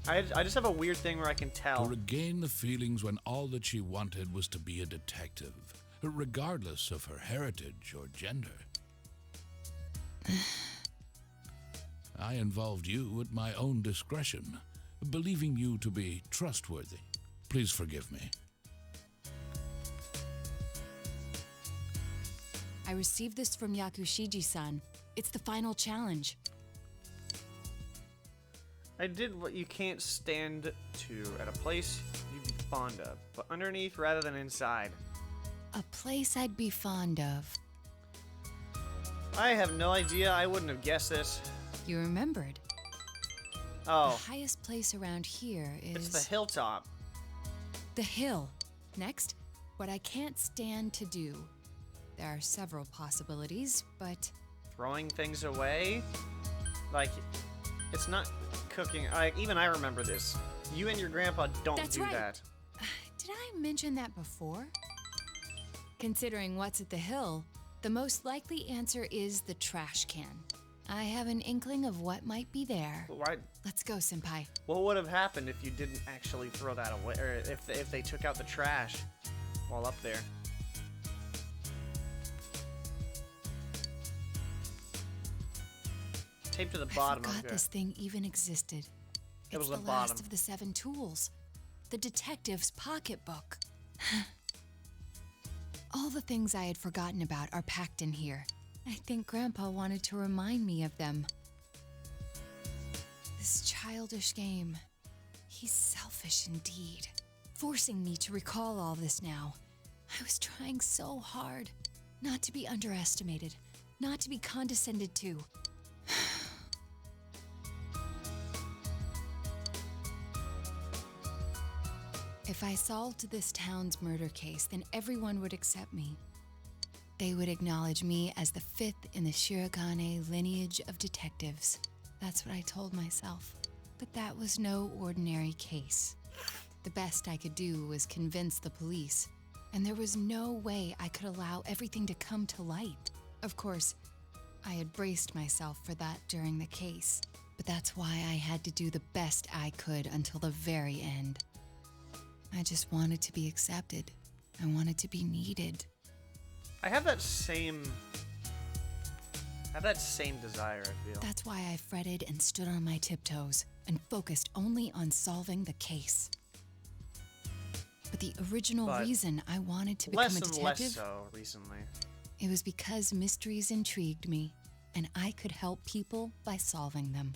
A: I just have a weird thing where I can tell.
F: To regain the feelings when all that she wanted was to be a detective, regardless of her heritage or gender. I involved you at my own discretion, believing you to be trustworthy. Please forgive me.
E: I received this from Yakushiji-san. It's the final challenge.
A: I did what you can't stand to at a place you'd be fond of, but underneath rather than inside.
E: A place I'd be fond of.
A: I have no idea. I wouldn't have guessed this.
E: You remembered.
A: Oh,
E: The highest place around here is...
A: it's the hilltop.
E: The hill. Next, what I can't stand to do. There are several possibilities, but...
A: Throwing things away? Like, it's not cooking. Even I remember this. You and your grandpa don't
E: That's
A: do
E: right.
A: that.
E: Did I mention that before? Considering what's at the hill, the most likely answer is the trash can. I have an inkling of what might be there.
A: Why?
E: Let's go, Senpai.
A: What would have happened if you didn't actually throw that away, or if they took out the trash while up there? Taped to the bottom.
E: I forgot
A: Okay.
E: this thing even existed.
A: It was
E: it's
A: the
E: the last
A: bottom.
E: of the 7 tools. The detective's pocketbook. All the things I had forgotten about are packed in here. I think Grandpa wanted to remind me of them. This childish game. He's selfish indeed, forcing me to recall all this now. I was trying so hard not to be underestimated, not to be condescended to. If I solved this town's murder case, then everyone would accept me. They would acknowledge me as the 5th in the Shirogane lineage of detectives. That's what I told myself. But that was no ordinary case. The best I could do was convince the police, and there was no way I could allow everything to come to light. Of course, I had braced myself for that during the case, but that's why I had to do the best I could until the very end. I just wanted to be accepted. I wanted to be needed.
A: I have that same desire, I feel.
E: That's why I fretted and stood on my tiptoes and focused only on solving the case. But the original
A: But
E: reason I wanted to become
A: Less
E: a
A: and
E: detective,
A: less so recently.
E: it was because mysteries intrigued me, and I could help people by solving them.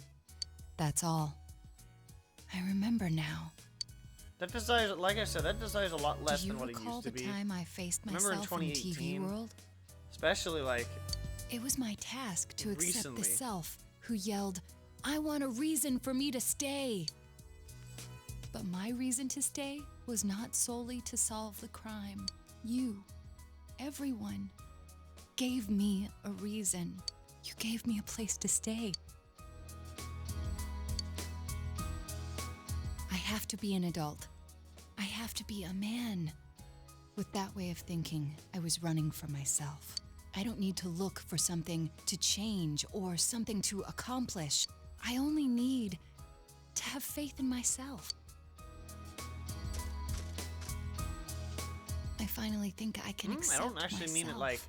E: That's all. I remember now.
A: That desire, like I said, that desire is a lot less
E: Do you
A: than what it
E: recall
A: used to
E: the
A: be.
E: time I faced
A: Remember in
E: myself in TV
A: 2018?
E: world?
A: Especially like
E: It was my task to accept
A: Recently.
E: the self who yelled, "I want a reason for me to stay." But my reason to stay was not solely to solve the crime. You, everyone, gave me a reason. You gave me a place to stay. I have to be an adult. I have to be a man. With that way of thinking, I was running from myself. I don't need to look for something to change or something to accomplish. I only need to have faith in myself. I finally think I can accept
A: I don't actually mean it
E: myself.
A: like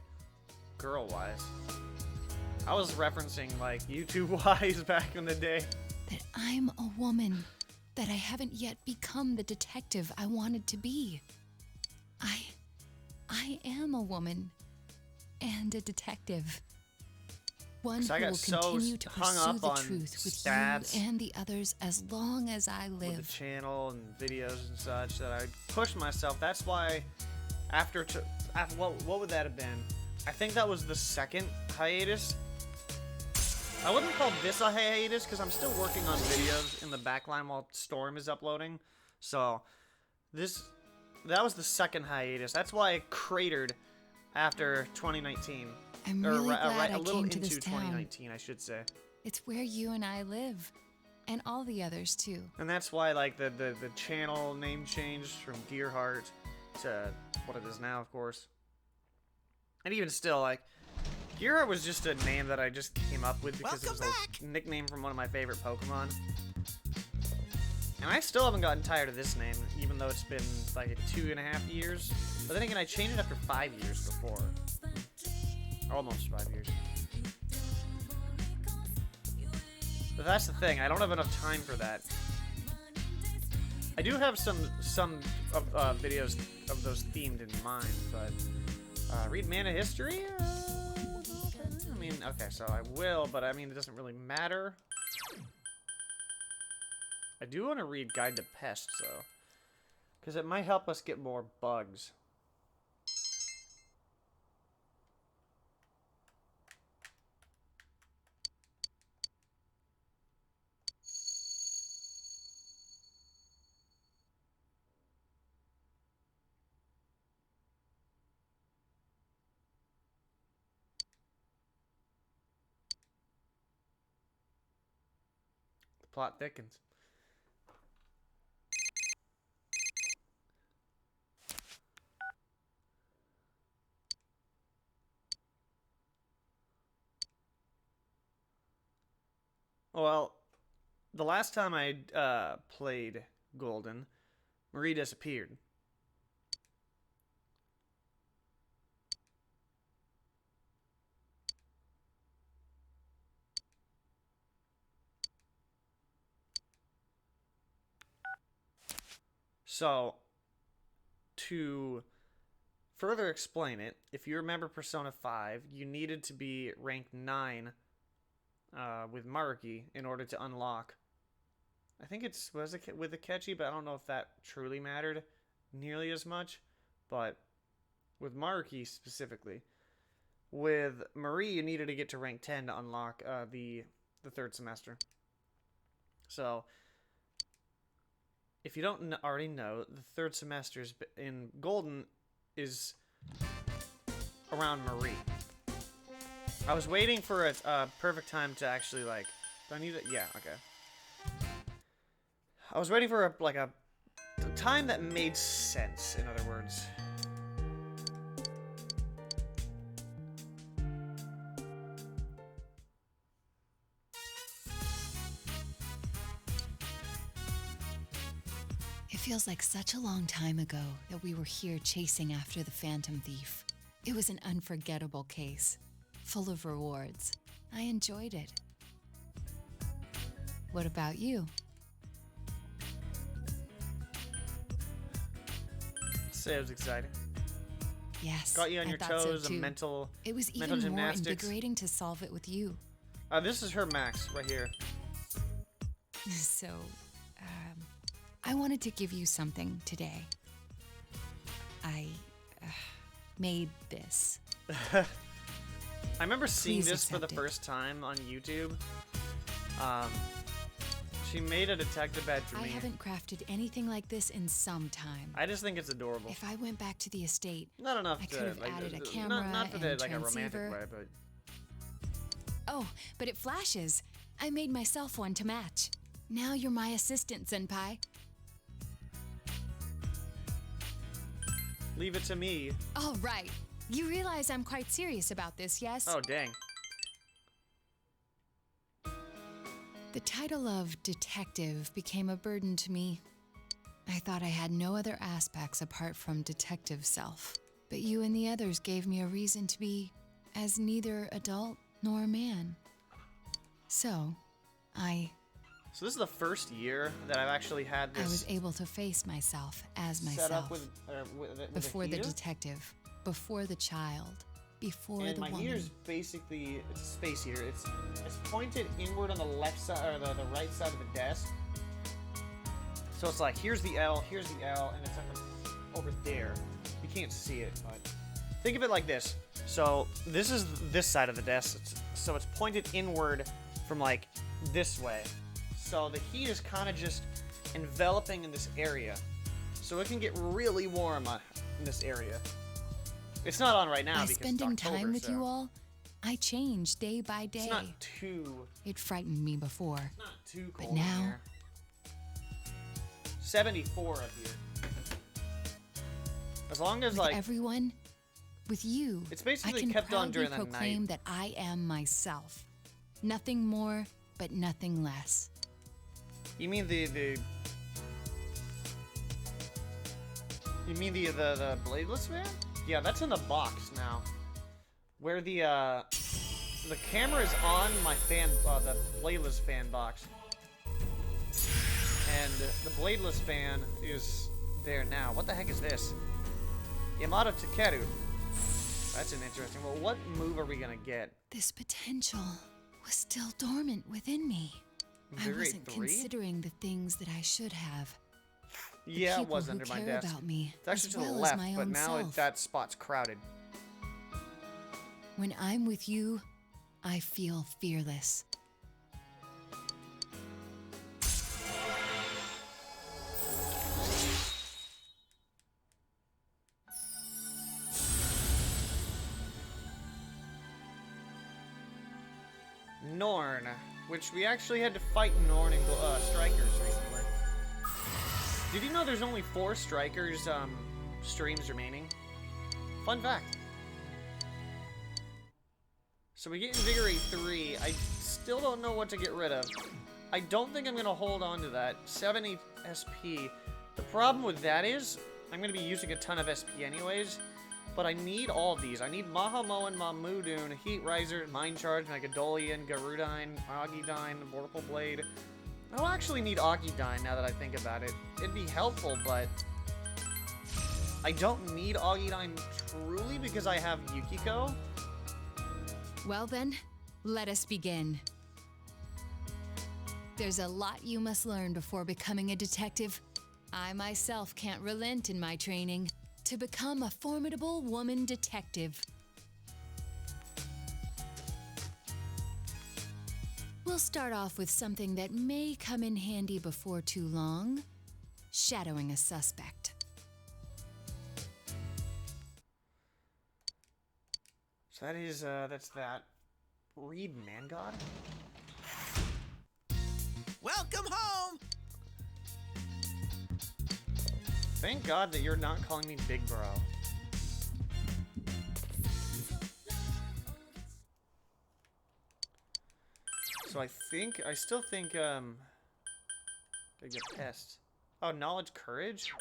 A: girl-wise. I was referencing like YouTube-wise back in the day.
E: That I'm a woman, that I haven't yet become the detective I wanted to be. I am a woman and a detective. One
A: 'Cause I
E: who
A: got
E: will
A: so
E: continue to
A: hung
E: pursue
A: up
E: the
A: on
E: truth with
A: stats
E: you and the others as long as I
A: With the
E: live.
A: channel and videos and such that I pushed myself. That's why after what would that have been? I think that was the second hiatus. I wouldn't call this a hiatus because I'm still working on videos in the backline while Storm is uploading. So that was the second hiatus. That's why I cratered after 2019.
E: I'm
A: Or
E: really
A: ri-
E: glad
A: a
E: I
A: little
E: came to
A: into
E: this town.
A: 2019, I should say.
E: It's where you and I live, and all the others too.
A: And that's why like the channel name changed from Gearheart to what it is now, of course. And even still, like, Gearheart was just a name that I just came up with because it was
C: Welcome
A: a
C: back.
A: nickname from one of my favorite Pokemon. And I still haven't gotten tired of this name, even though it's been like 2.5 years. But then again, I changed it after 5 years before. Almost 5 years. But that's the thing, I don't have enough time for that. I do have some of videos of those themed in mind, but read mana history? I mean, okay, so I will, but I mean, it doesn't really matter. I do want to read Guide to Pests, though, because it might help us get more bugs. The plot thickens. Well, the last time I played Golden, Marie disappeared. So, to further explain it, if you remember Persona 5, you needed to be rank 9 with Maruki in order to unlock I think it was with Akechi, but I don't know if that truly mattered nearly as much. But with Maruki specifically, with Marie, you needed to get to rank 10 to unlock the third semester. So, if you don't already know, the third semester in Golden is around Marie. I was waiting for a perfect time to actually, like... Do I need it? Yeah, okay. I was waiting for a time that made sense, in other words.
E: It feels like such a long time ago that we were here chasing after the Phantom Thief. It was an unforgettable case, full of rewards. I enjoyed it. What about you?
A: Say it was exciting.
E: Yes,
A: Got you on
E: I
A: your
E: thought so
A: toes,
E: too.
A: and mental
E: It was
A: mental
E: even more
A: gymnastics.
E: invigorating to solve it with you.
A: This is her max right here.
E: So, I wanted to give you something today. I made this.
A: I remember seeing
E: Please
A: this for the
E: accept it.
A: first time on YouTube. She made a detective badge for
E: I
A: me.
E: haven't crafted anything like this in some time.
A: I just think it's adorable.
E: If I went back to the estate,
A: Not enough
E: I
A: to
E: could have
A: like,
E: added a
A: not
E: camera
A: for the
E: and
A: like a romantic
E: transceiver.
A: way, but
E: oh, but it flashes. I made myself one to match. Now you're my assistant, Senpai.
A: leave it to me.
E: All right. You realize I'm quite serious about this, yes?
A: Oh dang.
E: The title of detective became a burden to me. I thought I had no other aspects apart from detective self. But you and the others gave me a reason to be as neither adult nor man. So,
A: So this is the first year that I've actually had
E: I
A: this
E: was able to face myself as
A: set up
E: myself.
A: with
E: Before
A: a
E: the
A: heater.
E: Detective, before the child, before
A: And
E: the
A: my
E: woman.
A: heater's basically, it's a space heater. It's pointed inward on the left side, or the right side of the desk. So it's like, here's the L, and it's over there. You can't see it, but think of it like this. So this is this side of the desk. So it's pointed inward from like this way. So the heat is kind of just enveloping in this area. So it can get really warm in this area. It's not on right now
E: By
A: because
E: spending
A: it's October,
E: time with
A: so
E: you all, I changed day by day.
A: it's not too
E: It frightened me before.
A: cold
E: But
A: in
E: now-
A: here. 74 up here. As long as
E: With
A: like
E: everyone, with you,
A: It's basically
E: I can
A: kept on
E: proudly
A: during the
E: proclaim
A: night.
E: that I am myself. Nothing more, but nothing less.
A: you mean the bladeless van? Yeah, that's in the box now. Where the camera is on my fan, the bladeless fan box, and the bladeless fan is there now. What the heck is this? Yamato Takeru. That's an interesting. Well, what move are we gonna get?
E: This potential was still dormant within me. I
A: Invigorate
E: wasn't
A: 3?
E: considering the things that I should have. The
A: Yeah, it
E: people
A: was
E: who
A: under my
E: care
A: desk.
E: about me,
A: It's actually
E: as
A: to
E: well
A: the
E: as
A: left,
E: my
A: but
E: own
A: now
E: self.
A: that spot's crowded.
E: When I'm with you, I feel fearless.
A: Norn, which we actually had to fight Norn and Strikers recently. Did you know there's only 4 Strikers streams remaining? Fun fact. So we get Invigorate 3. I still don't know what to get rid of. I don't think I'm going to hold on to that. 70 SP. The problem with that is I'm going to be using a ton of SP anyways. But I need all of these. I need Mahamoan, Mamudoon, Heat Riser, Mind Charge, Megadolian, Garudine, Agidine, Vorpal Blade. I don't actually need Agidine now that I think about it. It'd be helpful, but I don't need Agidine truly because I have Yukiko.
E: Well then, let us begin. There's a lot you must learn before becoming a detective. I myself can't relent in my training to become a formidable woman detective. We'll start off with something that may come in handy before too long. Shadowing a suspect.
A: So that's that. Read Man God?
C: Welcome home!
A: Thank God that you're not calling me Big Bro. So I still think, gotta get pest. Oh, knowledge, courage?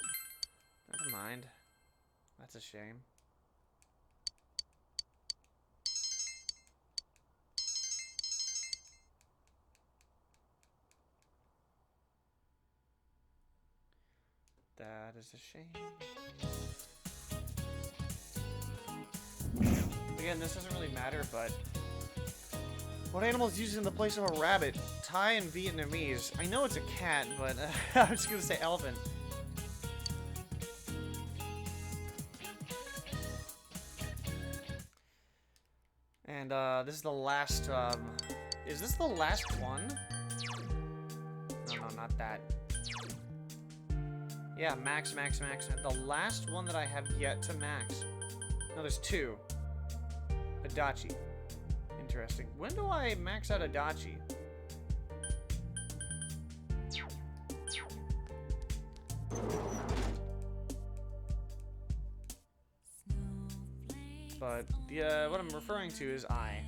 A: Never mind. That's a shame. That is a shame. Again, this doesn't really matter, but what animal is used in the place of a rabbit? Thai and Vietnamese. I know it's a cat, but I was gonna say elephant. And this is the last. Is this the last one? No, not that. Yeah, max. The last one that I have yet to max. No, there's two. Adachi. Interesting. When do I max out Adachi? But the what I'm referring to is I.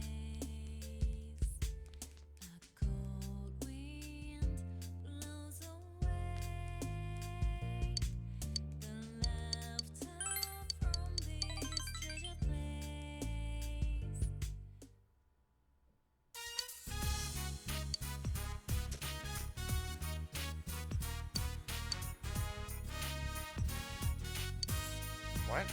A: What?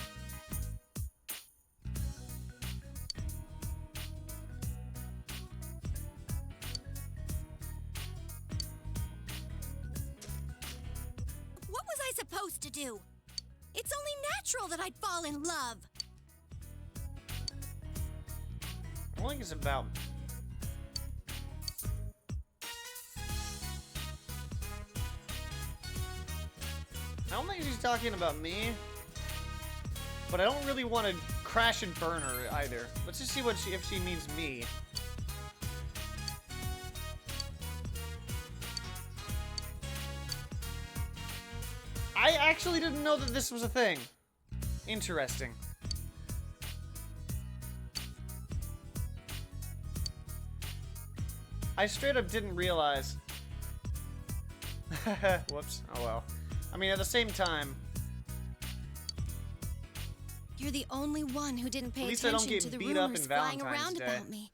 B: What was I supposed to do? It's only natural that I'd fall in love.
A: I don't think it's about. I don't think she's talking about me, but I don't really want to crash and burn her either. Let's just see what if she means me. I actually didn't know that this was a thing. Interesting. I straight up didn't realize. Whoops. Oh well. I mean, at the same time,
B: You're the only one who didn't pay
A: At least I don't
B: attention
A: get
B: to the
A: beat up
B: rumors
A: in
B: flying
A: Valentine's
B: around
A: Day.
B: about me.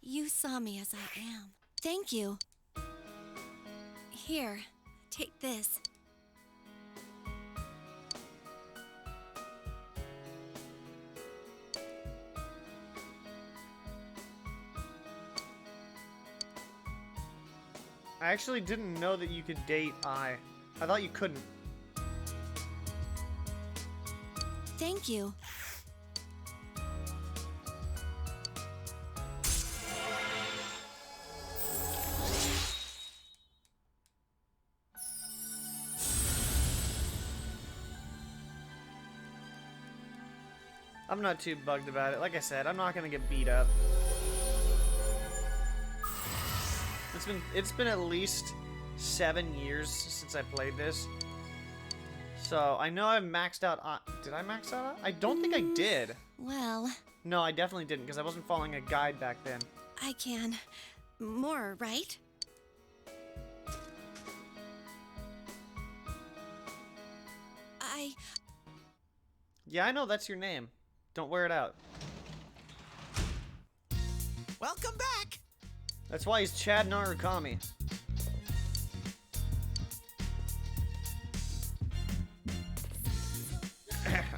B: You saw me as I am. Thank you. Here, take this.
A: I actually didn't know that you could date I thought you couldn't.
B: Thank you.
A: I'm not too bugged about it. Like I said, I'm not gonna get beat up. It's been at least 7 years since I played this. So I know I've maxed out. Did I max out? I don't think I did.
B: Well,
A: No, I definitely didn't because I wasn't following a guide back then.
B: I can. More, right?
A: Yeah, I know that's your name. Don't wear it out.
C: Welcome back!
A: That's why he's Chad Narukami.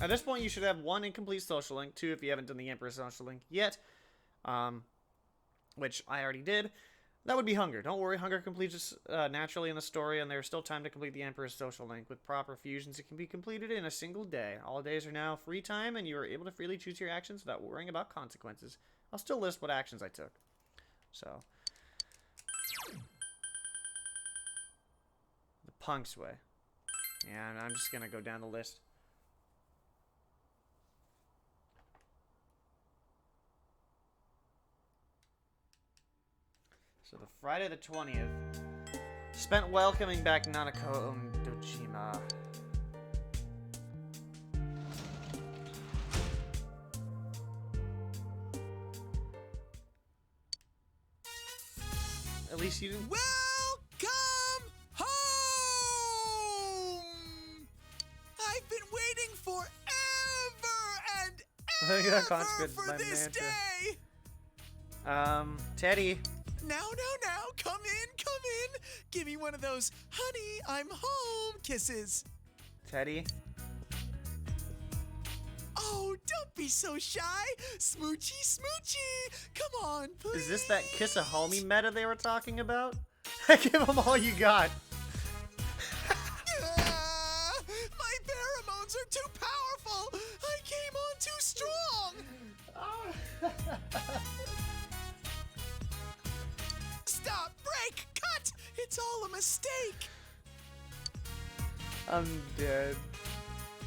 A: At this point, you should have 1 incomplete social link, 2 if you haven't done the Emperor social link yet, which I already did. That would be hunger. Don't worry, hunger completes naturally in the story, and there's still time to complete the Emperor's social link. With proper fusions, it can be completed in a single day. All days are now free time, and you are able to freely choose your actions without worrying about consequences. I'll still list what actions I took. So, the Punk's way. Yeah, I'm just gonna go down the list. So the Friday the 20th, spent welcoming back Nanako and Dojima. At least you didn't.
C: Welcome home! I've been waiting forever and
A: I think that
C: ever
A: consequence is
C: for
A: my
C: this
A: mantra.
C: day.
A: Teddy.
C: Now, come in. Give me one of those, honey, I'm home kisses.
A: Teddy.
C: Oh, don't be so shy. Smoochy. Come on, please.
A: Is this that kiss a homie meta they were talking about? Give them all you got.
C: My pheromones are too powerful. I came on too strong. Stop, break, cut. It's all a mistake.
A: I'm dead.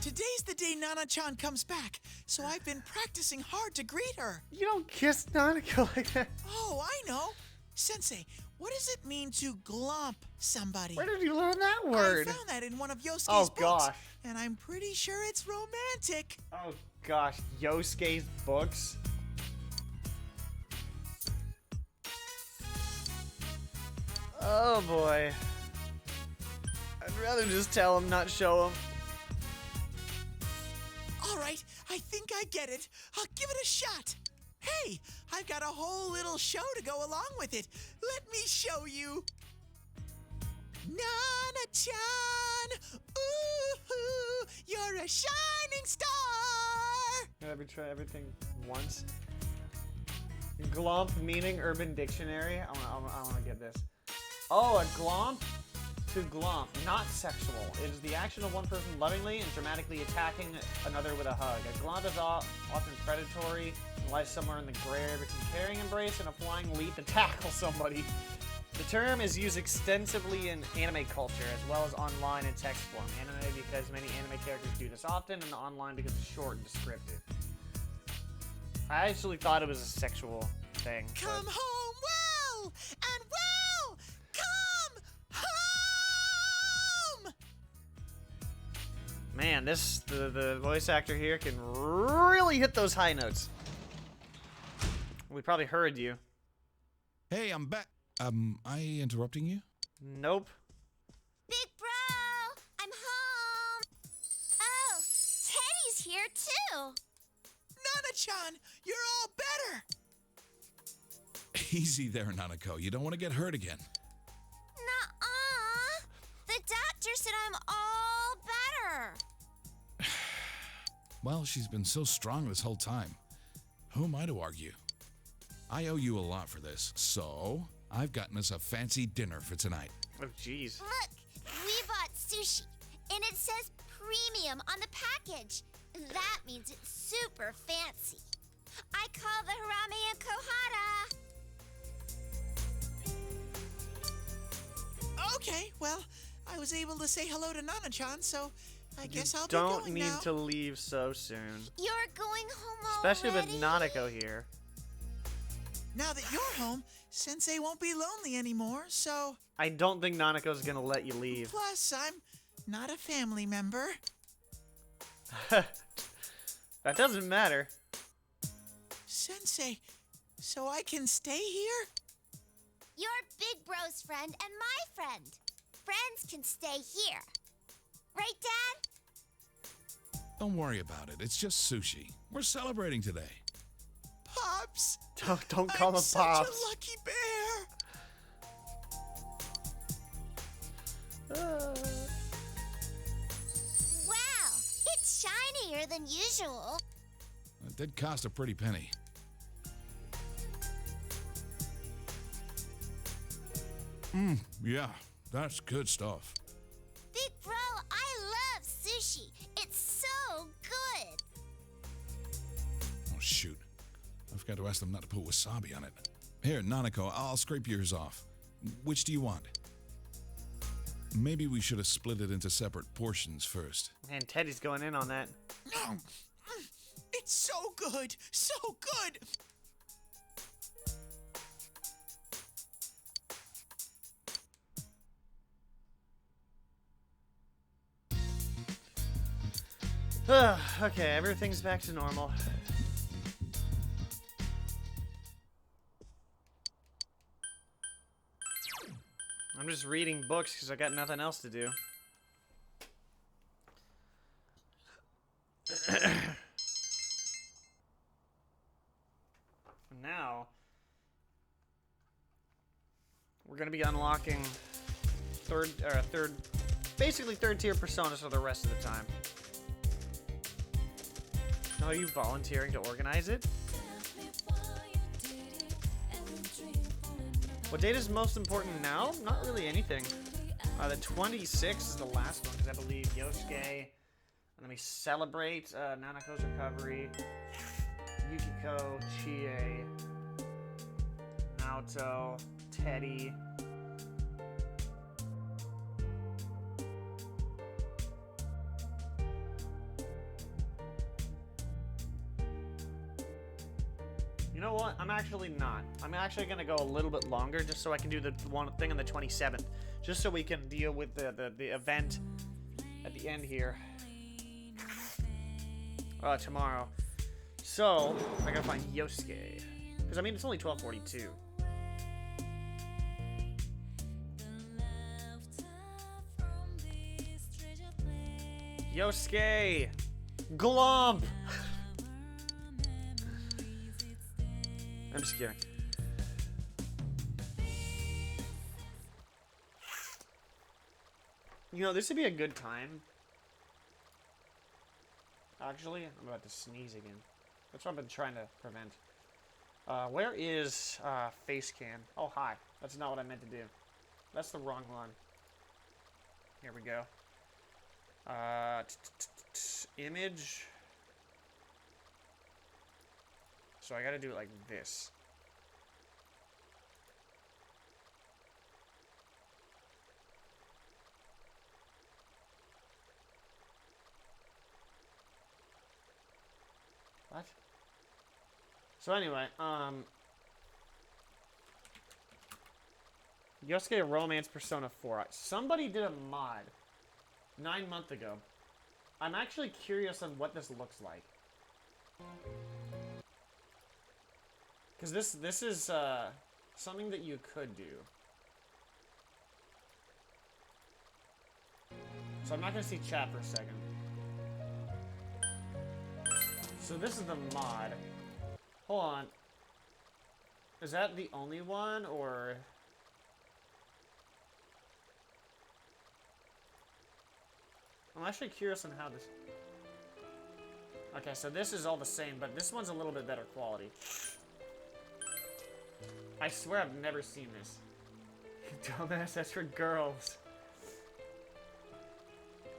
C: Today's the day Nana-chan comes back, so I've been practicing hard to greet her.
A: You don't kiss Nanako like that.
C: Oh, I know. Sensei, what does it mean to glomp somebody?
A: Where did you learn that word?
C: I found that in one of Yosuke's
A: Oh,
C: books,
A: gosh.
C: and I'm pretty sure it's romantic.
A: Oh gosh, Yosuke's books. Oh boy. I'd rather just tell him, not show him.
C: All right, I think I get it. I'll give it a shot. Hey, I've got a whole little show to go along with it. Let me show you. Nana-chan, ooh, you're a shining star.
A: Let me try everything once. Glomp meaning Urban Dictionary. I want to get this. Oh, a glomp to glomp, not sexual. It is the action of one person lovingly and dramatically attacking another with a hug. A glomp is often predatory and lies somewhere in the gray area between caring embrace and a flying leap to tackle somebody. The term is used extensively in anime culture as well as online in text form. Anime because many anime characters do this often, and online because it's short and descriptive. I actually thought it was a sexual thing.
C: Come
A: but
C: home well and well. Come home.
A: man, the voice actor here can really hit those high notes. We probably heard you.
F: Hey, I'm back. I interrupting you?
A: Nope.
B: Big bro, I'm home. Oh, Teddy's here too.
C: Nana-chan, you're all better.
F: Easy there, Nanako. You don't want to get hurt again.
B: Nuh-uh. The doctor said I'm all better.
F: Well, she's been so strong this whole time. Who am I to argue? I owe you a lot for this, so I've gotten us a fancy dinner for tonight.
A: Oh, jeez.
B: Look, we bought sushi, and it says premium on the package. That means it's super fancy. I call the harame and kohara.
C: Okay, well, I was able to say hello to Nana-chan, so I guess I'll be
A: Don't
C: going
A: need
C: now.
A: to leave so soon.
B: You're going home
A: Especially with
B: already?
A: Nanako here.
C: Now that you're home, Sensei won't be lonely anymore, so...
A: I don't think Nanako's gonna let you leave.
C: Plus, I'm not a family member.
A: That doesn't matter.
C: Sensei, so I can stay here?
B: You're Big Bro's friend and my friend. Friends can stay here. Right, Dad?
F: Don't worry about it. It's just sushi. We're celebrating today.
C: Pops!
A: Don't call
C: I'm
A: him
C: such
A: Pops.
C: a lucky bear!
B: Wow, it's shinier than usual.
F: It did cost a pretty penny. Yeah, that's good stuff.
B: Big bro, I love sushi. It's so good.
F: Oh, shoot. I forgot to ask them not to put wasabi on it. Here, Nanako, I'll scrape yours off. Which do you want? Maybe we should have split it into separate portions first.
A: Man, Teddy's going in on that.
C: It's so good, so good.
A: Okay, everything's back to normal. I'm just reading books because I got nothing else to do. Now, we're gonna be unlocking basically third tier personas for the rest of the time. Are you volunteering to organize it? What date is most important now? Not really anything. The 26th is the last one, because I believe Yosuke, let me celebrate Nanako's recovery, Yukiko, Chie, Naoto, Teddy. You know what? I'm actually not. I'm actually gonna go a little bit longer just so I can do the one thing on the 27th. Just so we can deal with the event at the end here. Tomorrow. So, I gotta find Yosuke. Because, I mean, it's only 12:42. Yosuke! Glomp! I'm just kidding. You know, this would be a good time. Actually, I'm about to sneeze again. That's what I've been trying to prevent. Where is face cam? Oh, hi. That's not what I meant to do. That's the wrong one. Here we go. Image. So I gotta do it like this. What? So anyway, Yosuke Romance Persona 4. Somebody did a mod 9 months ago. I'm actually curious on what this looks like. Because this is something that you could do. So I'm not going to see chat for a second. So this is the mod. Hold on. Is that the only one, or... I'm actually curious on how this... Okay, so this is all the same, but this one's a little bit better quality. I swear I've never seen this. Dumbass, that's for girls.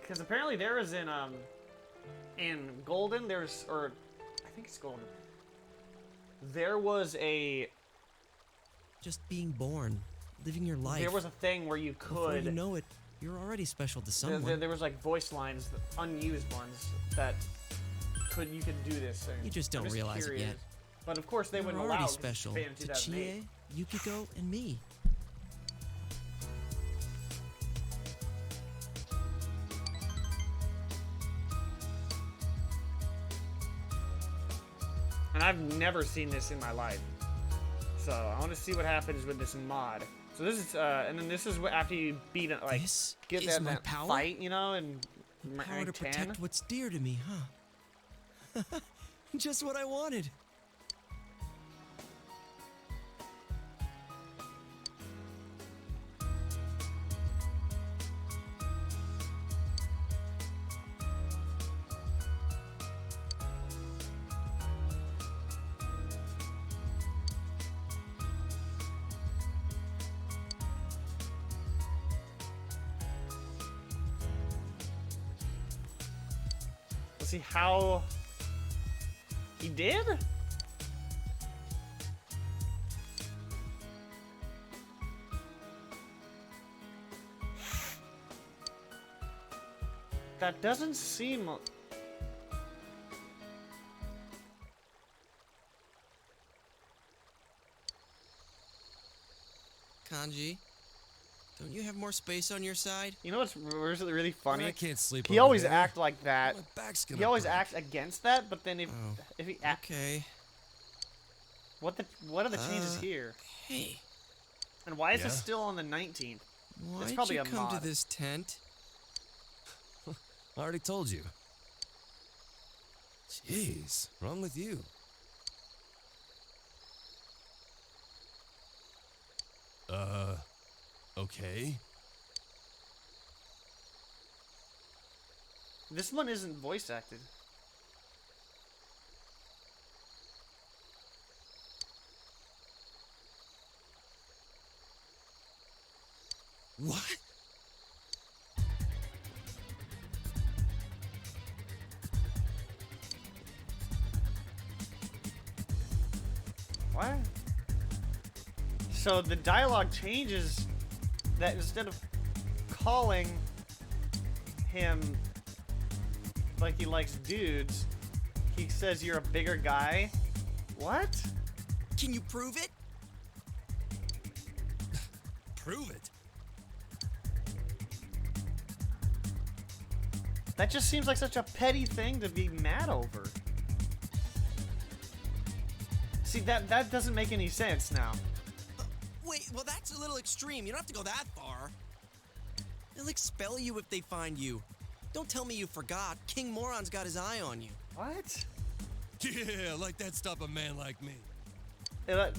A: Because apparently there is in Golden, there's, or I think it's Golden. There was a...
G: Just being born, living your life.
A: There was a thing where you could...
G: Before you know it, you're already special to someone.
A: There was like voice lines, unused ones, that you could do this.
G: You just don't realize it yet.
A: But of course they
G: You're
A: wouldn't
G: already
A: allow
G: special
A: it in
G: to
A: 2008.
G: Chie, Yukiko, and me.
A: And I've never seen this in my life. So I want to see what happens with this mod. So this is, and then this is what after you beat it, like,
G: This
A: get
G: is
A: that,
G: my
A: that
G: power?
A: fight, you know, and
G: Power
A: rank
G: to
A: 10.
G: protect what's dear to me, huh? Just what I wanted.
A: see how he did? That doesn't seem...
G: Kanji, don't you have more space on your side?
A: You know what's really funny?
D: I can't sleep.
A: He
D: over
A: always
D: here.
A: act like that.
D: My back's gonna
A: He always
D: break.
A: acts against that, but then if he
G: Okay.
A: what are the changes here?
G: Hey,
A: And why is
D: Yeah?
A: it still on the 19th?
G: why'd
A: probably
G: you
A: a
G: come
A: mod.
G: to this tent?
D: I already told you. Jeez, wrong with you? Okay.
A: This one isn't voice acted.
D: What?
A: What? So the dialogue changes that instead of calling him like he likes dudes, he says you're a bigger guy. What?
G: Can you prove it?
D: Prove it.
A: That just seems like such a petty thing to be mad over. See, that doesn't make any sense now.
G: Wait, well that's a little extreme. You don't have to go that far. They'll expel you if they find you. Don't tell me you forgot. King Moron's got his eye on you.
A: What?
D: Yeah, like that stop a man like me.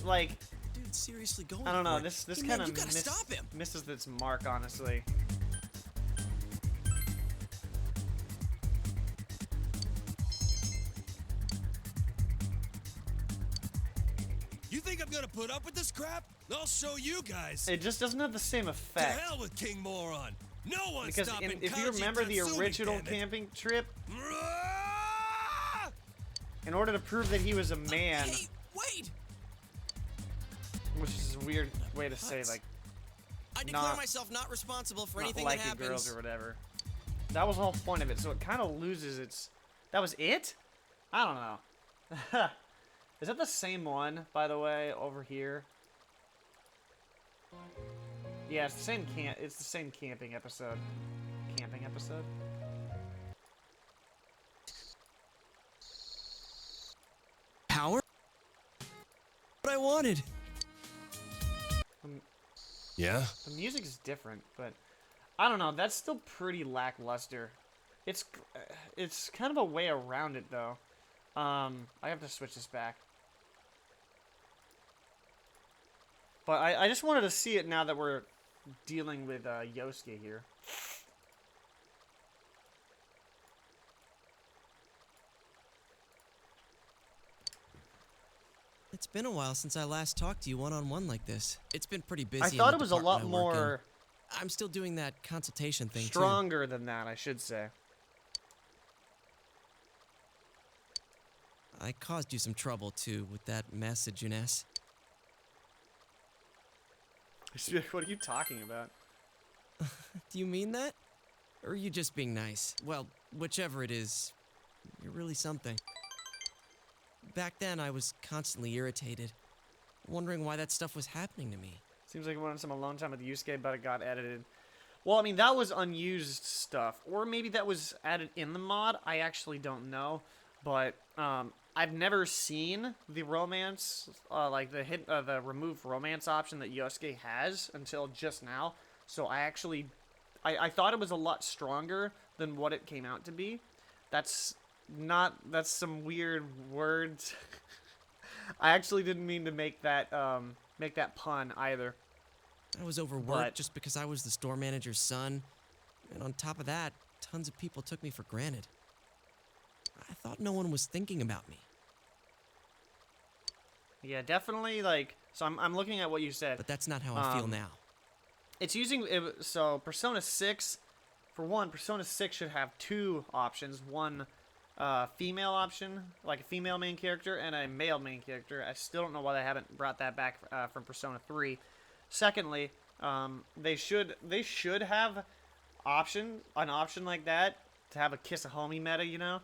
A: Like,
G: Dude, seriously, go
A: I don't know.
G: for it.
A: This
G: Hey,
A: kind
G: man,
A: of
G: you gotta stop him.
A: misses its mark, honestly.
D: You think I'm gonna put up with this crap? I'll show you guys.
A: It just doesn't have the same
D: To
A: effect.
D: hell with King Moron. No one's
A: Because
D: stopping
A: if you
D: Kanji
A: remember the
D: Tatsumi,
A: original
D: damn it.
A: camping trip,
D: Ah!
A: in order to prove that he was a man,
G: Hey, wait!
A: which is a weird way to say, like,
G: I declare
A: not-
G: myself not responsible for
A: not
G: anything that
A: liking
G: happens.
A: girls or whatever. That was the whole point of it, so it kind of loses its... That was it? I don't know. Is that the same one, by the way, over here? Yeah, it's the same it's the same camping episode. Camping episode?
G: Power? What I wanted.
D: Yeah?
A: The music's different, but I don't know. That's still pretty lackluster. It's kind of a way around it though. I have to switch this back. But I just wanted to see it now that we're dealing with Yosuke here.
G: It's been a while since I last talked to you one-on-one like this. It's been pretty busy.
A: I
G: in
A: thought
G: the
A: it was a lot
G: department I work in.
A: more
G: I'm still doing that consultation thing
A: stronger than that, I should say.
G: too. I caused you some trouble too with that message, Eunice.
A: What are you talking about?
G: Do you mean that? Or are you just being nice? Well, whichever it is, you're really something. Back then, I was constantly irritated, wondering why that stuff was happening to me.
A: Seems like we wanted some alone time with Yusuke, but it got edited. Well, I mean, that was unused stuff. Or maybe that was added in the mod. I actually don't know. But I've never seen the romance, like the remove romance option that Yosuke has until just now. So I actually, I thought it was a lot stronger than what it came out to be. That's some weird words. I actually didn't mean to make that pun either.
G: I was overworked
A: But-
G: just because I was the store manager's son. And on top of that, tons of people took me for granted. I thought no one was thinking about me.
A: Yeah, definitely. Like, so I'm looking at what you said.
G: But that's not how I feel
A: Um,
G: now.
A: It's using so Persona 6. For one, Persona 6 should have two options. One, female option, like a female main character and a male main character. I still don't know why they haven't brought that back from Persona 3. Secondly, they should have an option like that to have a kiss a homie meta, you know.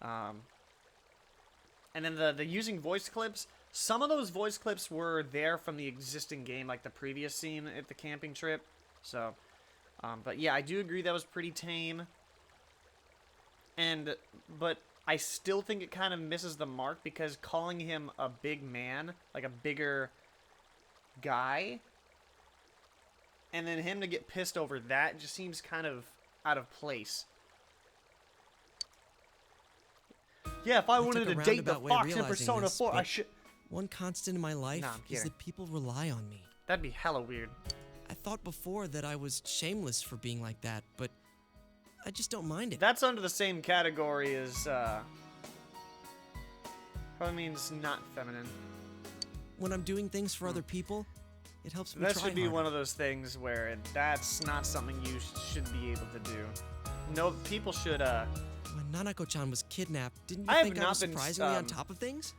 A: And then the using voice clips. Some of those voice clips were there from the existing game, like the previous scene at the camping trip. So, but yeah, I do agree that was pretty tame. But I still think it kind of misses the mark because calling him a big man, like a bigger guy, and then him to get pissed over that just seems kind of out of place. Yeah, if I wanted to date the fox in Persona 4, I should...
G: One constant in my life
A: Nah, I'm
G: is
A: kidding.
G: that people rely on me.
A: That'd be hella weird.
G: I thought before that I was shameless for being like that, but I just don't mind it.
A: That's under the same category as, probably means not feminine.
G: When I'm doing things for other people, it helps me
A: That
G: try
A: should be
G: harder.
A: one of those things where that's not something you should be able to do. No, people should,
G: When Nanako-chan was kidnapped, didn't you
A: I have
G: think I
A: not
G: was
A: been,
G: surprisingly on top of things?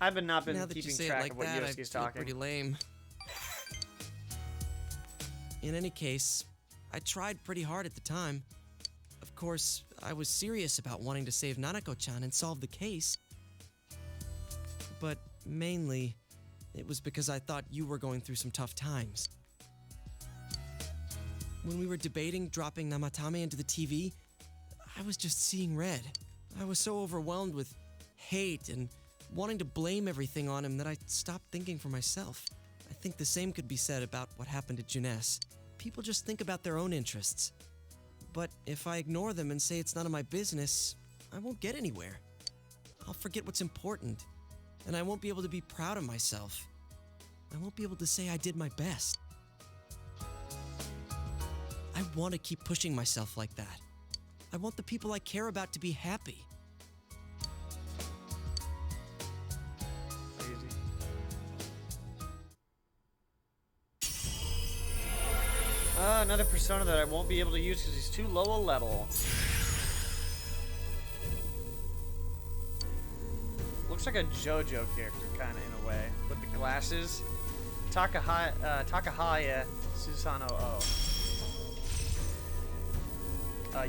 A: I've not been
G: Now that you
A: keeping
G: say it
A: track
G: like
A: of what
G: that, I
A: Yosuke's
G: feel
A: talking.
G: pretty lame. In any case, I tried pretty hard at the time. Of course, I was serious about wanting to save Nanako-chan and solve the case. But mainly, it was because I thought you were going through some tough times. When we were debating dropping Namatame into the TV, I was just seeing red. I was so overwhelmed with hate and wanting to blame everything on him that I stopped thinking for myself. I think the same could be said about what happened to Juness. People just think about their own interests. But if I ignore them and say it's none of my business, I won't get anywhere. I'll forget what's important, and I won't be able to be proud of myself. I won't be able to say I did my best. I want to keep pushing myself like that. I want the people I care about to be happy.
A: Another persona that I won't be able to use because he's too low a level. Looks like a JoJo character, kind of in a way, with the glasses. Takahaya Susano O.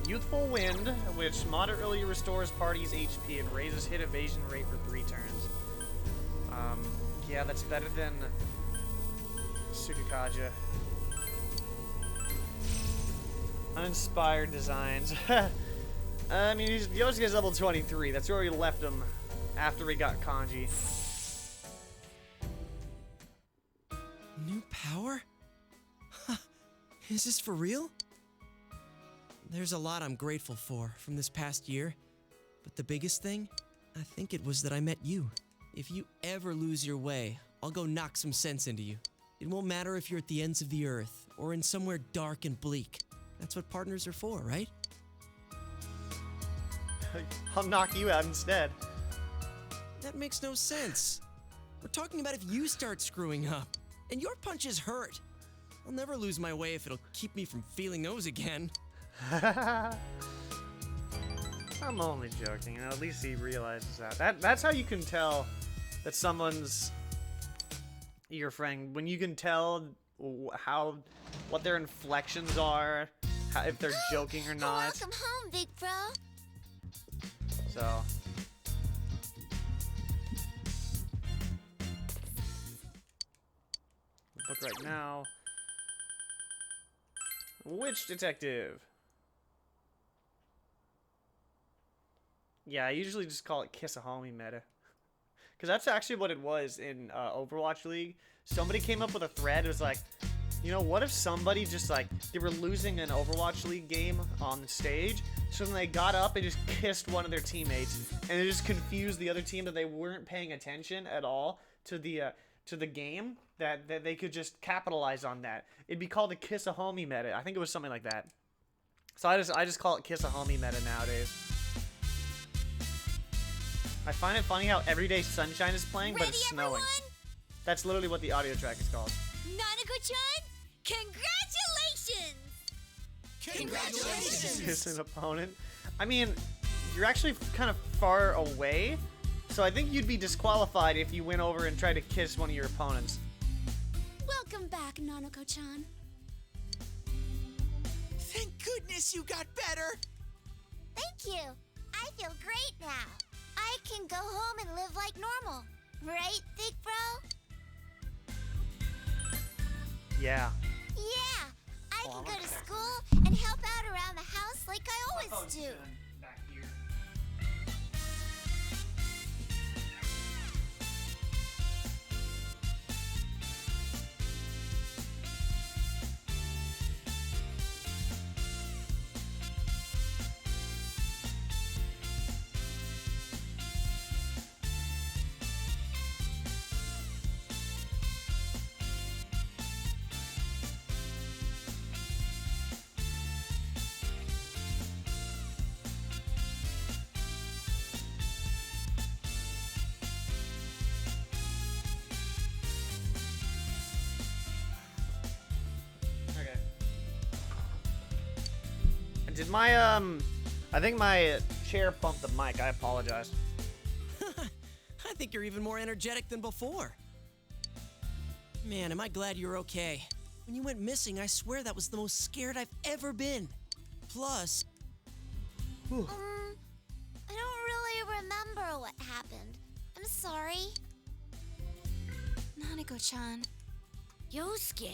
A: Youthful Wind, which moderately restores party's HP and raises hit evasion rate for 3 turns. Yeah, that's better than Tsukikaja. Uninspired designs. I mean, Yosuke's level 23. That's where we left him after we got Kanji.
G: New power? Huh. Is this for real? There's a lot I'm grateful for from this past year, but the biggest thing, I think it was that I met you. If you ever lose your way, I'll go knock some sense into you. It won't matter if you're at the ends of the earth or in somewhere dark and bleak. That's what partners are for, right?
A: I'll knock you out instead.
G: That makes no sense. We're talking about if you start screwing up, and your punches hurt. I'll never lose my way if it'll keep me from feeling those again.
A: I'm only joking. At least he realizes that. That's how you can tell that someone's your friend. When you can tell what their inflections are, if they're joking or not.
B: Welcome home, big bro.
A: So. Book right now. Witch Detective. Yeah, I usually just call it Kiss a Homie meta. Because that's actually what it was in Overwatch League. Somebody came up with a thread. It was like, you know, what if somebody just like, they were losing an Overwatch League game on the stage, so then they got up and just kissed one of their teammates, and it just confused the other team that they weren't paying attention at all to the game, that they could just capitalize on that. It'd be called a Kiss a Homie meta. I think it was something like that. So I just call it Kiss a Homie meta nowadays. I find it funny how Everyday Sunshine is playing, but it's snowing.
B: Everyone?
A: That's literally what the audio track is called.
B: Nanako-chan, congratulations!
C: Congratulations!
A: Kiss an opponent. I mean, you're actually kind of far away, so I think you'd be disqualified if you went over and tried to kiss one of your opponents.
H: Welcome back, Nanako-chan.
C: Thank goodness you got better.
I: Thank you. I feel great now. I can go home and live like normal. Right, big bro?
A: Yeah.
I: Yeah. I can go to school and help out around the house like I always do.
A: Okay. Did my I think my chair bumped the mic. I apologize.
G: I think you're even more energetic than before. Man, am I glad you're okay. When you went missing, I swear that was the most scared I've ever been. Plus,
I: I don't really remember what happened. I'm sorry.
H: Nanako-chan.
B: Yosuke,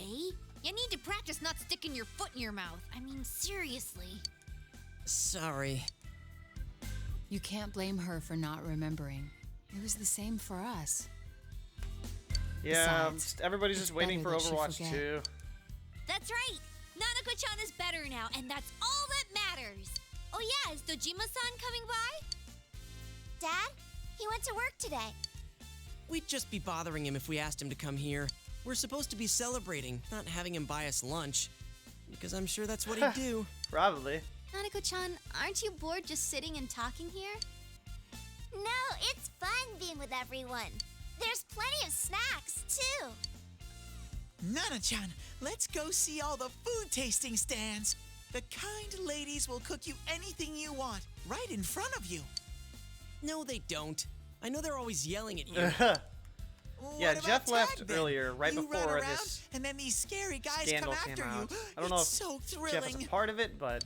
B: you need to practice not sticking your foot in your mouth. I mean, seriously.
G: sorry.
E: You can't blame her for not remembering. It was the same for us.
A: Yeah,
E: Besides,
A: everybody's just
E: it's
A: waiting for
E: better that she
A: Overwatch
E: forget.
A: 2.
B: That's right. Nanako-chan is better now, and that's all that matters. Oh yeah, is Dojima-san coming by?
I: Dad, he went to work today.
G: We'd just be bothering him if we asked him to come here. We're supposed to be celebrating, not having him buy us lunch. Because I'm sure that's what he'd do.
A: Probably.
H: Nanako-chan, aren't you bored just sitting and talking here?
I: No, it's fun being with everyone. There's plenty of snacks, too.
C: Nana-chan, let's go see all the food tasting stands. The kind ladies will cook you anything you want, right in front of you.
G: No, they don't. I know they're always yelling at you.
A: Yeah,
C: What about
A: Jeff left
C: tag, then?
A: earlier, right
C: you
A: before
C: run around,
A: this
C: and then these scary guys
A: scandal
C: come
A: came
C: after
A: out.
C: you.
A: I don't know if
C: It's so
A: Jeff is
C: thrilling.
A: a part of it, but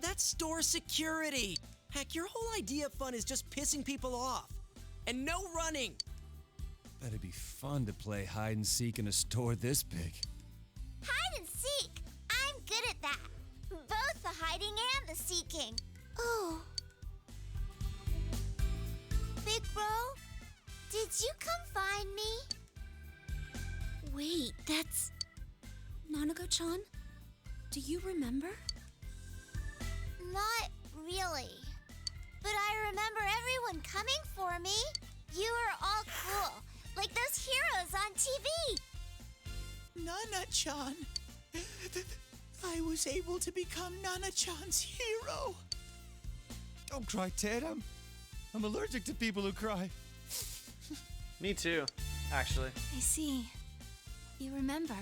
G: That's store security. Heck, your whole idea of fun is just pissing people off. And no running.
D: That'd be fun to play hide and seek in a store this big.
I: Hide and seek. I'm good at that. Both the hiding and the seeking. Oh. Big bro, did you come find me?
H: Wait, that's... Nanako-chan? Do you remember?
I: Not really. But I remember everyone coming for me. You were all cool, like those heroes on TV.
C: Nana-chan. I was able to become Nana-chan's hero.
D: Don't cry, Ted. I'm allergic to people who cry.
A: me too, actually.
H: I see. You remember.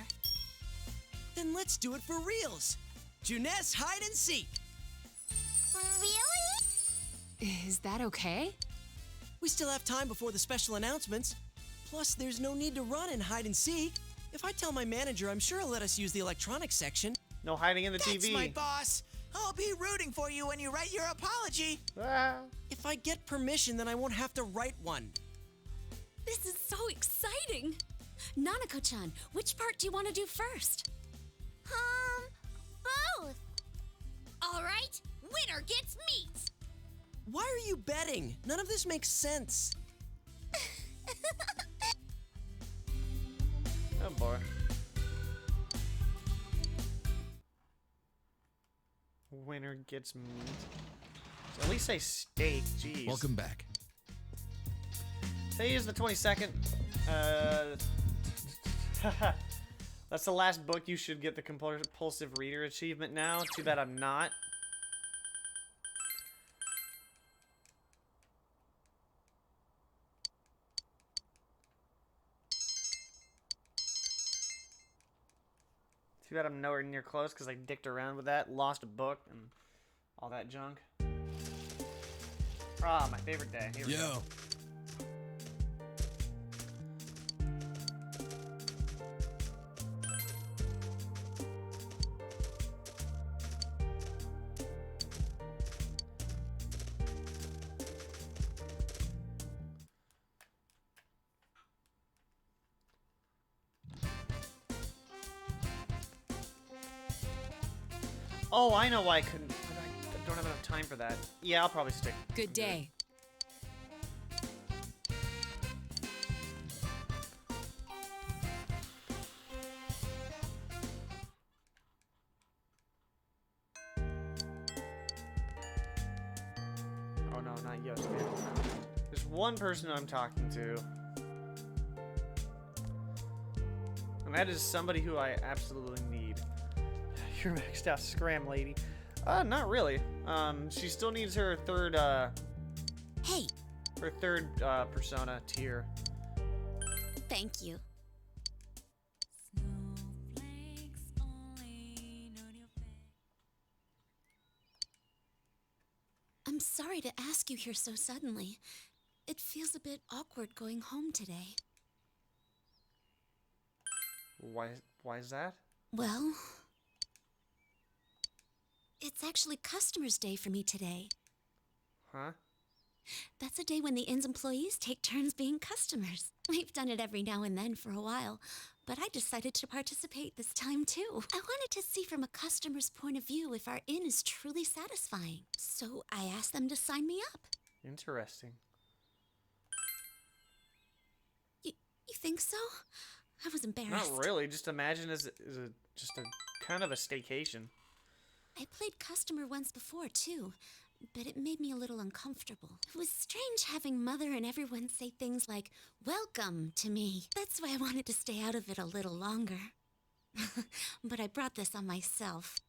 G: Then let's do it for reals. Juness hide and seek.
I: Really?
E: Is that okay?
G: We still have time before the special announcements. Plus, there's no need to run and hide and seek. If I tell my manager, I'm sure he'll let us use the electronics section.
A: No hiding in the
C: That's
A: TV.
C: my boss. I'll be rooting for you when you write your apology.
A: Ah.
G: If I get permission, then I won't have to write one.
H: This is so exciting! Nanako-chan, which part do you want to do first?
I: Both.
B: All right, winner gets meat.
G: Why are you betting? None of this makes sense.
A: Oh boy. Winner gets meat. So at least say steak. Jeez.
F: Welcome back.
A: Today is the 22nd. That's the last book. You should get the compulsive reader achievement now. Too bad I'm not. Too bad I'm nowhere near close because I dicked around with that, lost a book, and all that junk. Ah, my favorite day. Here we go. Oh, I know why I couldn't. I don't have enough time for that. Yeah, I'll probably stick.
E: Good day.
A: Oh no, not Yost. There's one person I'm talking to. And that is somebody who I absolutely need. You're maxed out, scram lady. Not really. She still needs her third,
H: Hey,
A: her third, persona tier.
H: thank you. I'm sorry to ask you here so suddenly. It feels a bit awkward going home today.
A: Why is that?
H: Well, it's actually Customers' Day for me today.
A: Huh?
H: That's a day when the inn's employees take turns being customers. We've done it every now and then for a while, but I decided to participate this time too. I wanted to see from a customer's point of view if our inn is truly satisfying. So I asked them to sign me up.
A: Interesting.
H: You think so? I was embarrassed.
A: Not really. Just imagine just a kind of a staycation.
H: I played customer once before too, but it made me a little uncomfortable. It was strange having Mother and everyone say things like, "Welcome" to me. That's why I wanted to stay out of it a little longer. But I brought this on myself.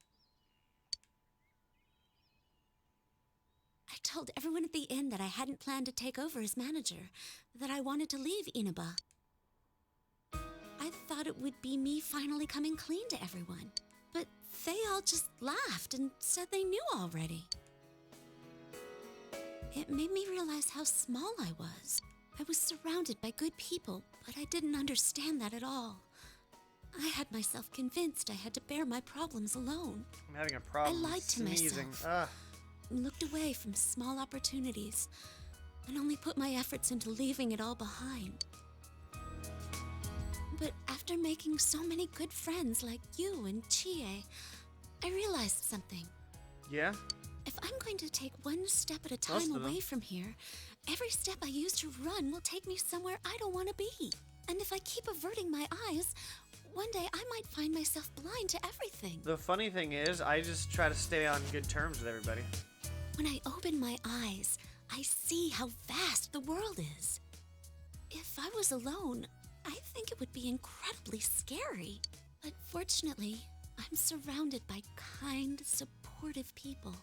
H: I told everyone at the inn that I hadn't planned to take over as manager, that I wanted to leave Inaba. I thought it would be me finally coming clean to everyone, but they all just laughed and said they knew already. It made me realize how small I was. I was surrounded by good people, but I didn't understand that at all. I had myself convinced I had to bear my problems alone.
A: I'm having a problem
H: I lied to
A: sneezing.
H: myself. And looked away from small opportunities and only put my efforts into leaving it all behind. But after making so many good friends like you and Chie, I realized something.
A: Yeah?
H: If I'm going to take one step at a
A: Most
H: time
A: of them.
H: away from here, every step I use to run will take me somewhere I don't want to be. And if I keep averting my eyes, one day I might find myself blind to everything.
A: The funny thing is, I just try to stay on good terms with everybody.
H: When I open my eyes, I see how vast the world is. If I was alone, I think it would be incredibly scary. But fortunately, I'm surrounded by kind, supportive people.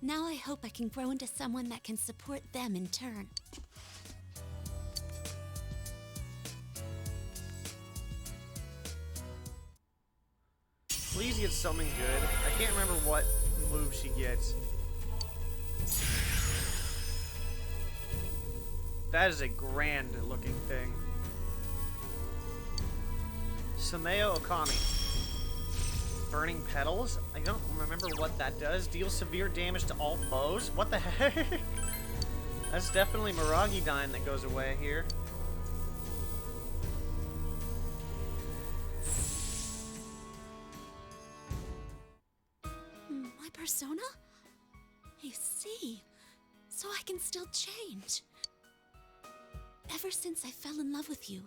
H: Now I hope I can grow into someone that can support them in turn.
A: Please get something good. I can't remember what move she gets. That is a grand looking thing. Sameo Okami. Burning Petals? I don't remember what that does. Deals severe damage to all foes? What the heck? That's definitely Miragi Dine that goes away here.
H: My persona? I see. So I can still change. Ever since I fell in love with you,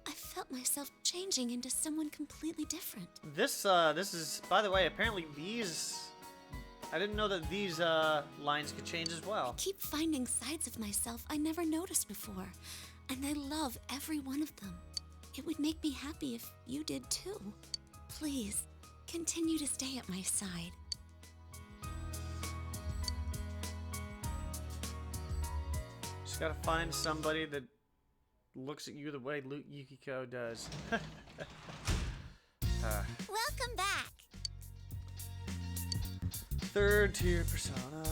H: I felt myself changing into someone completely different.
A: This is, by the way, apparently these, I didn't know that these, lines could change as well.
H: I keep finding sides of myself I never noticed before, and I love every one of them. It would make me happy if you did too. Please, continue to stay at my side.
A: Just gotta find somebody that looks at you the way Yukiko does.
I: Welcome back.
A: Third tier persona.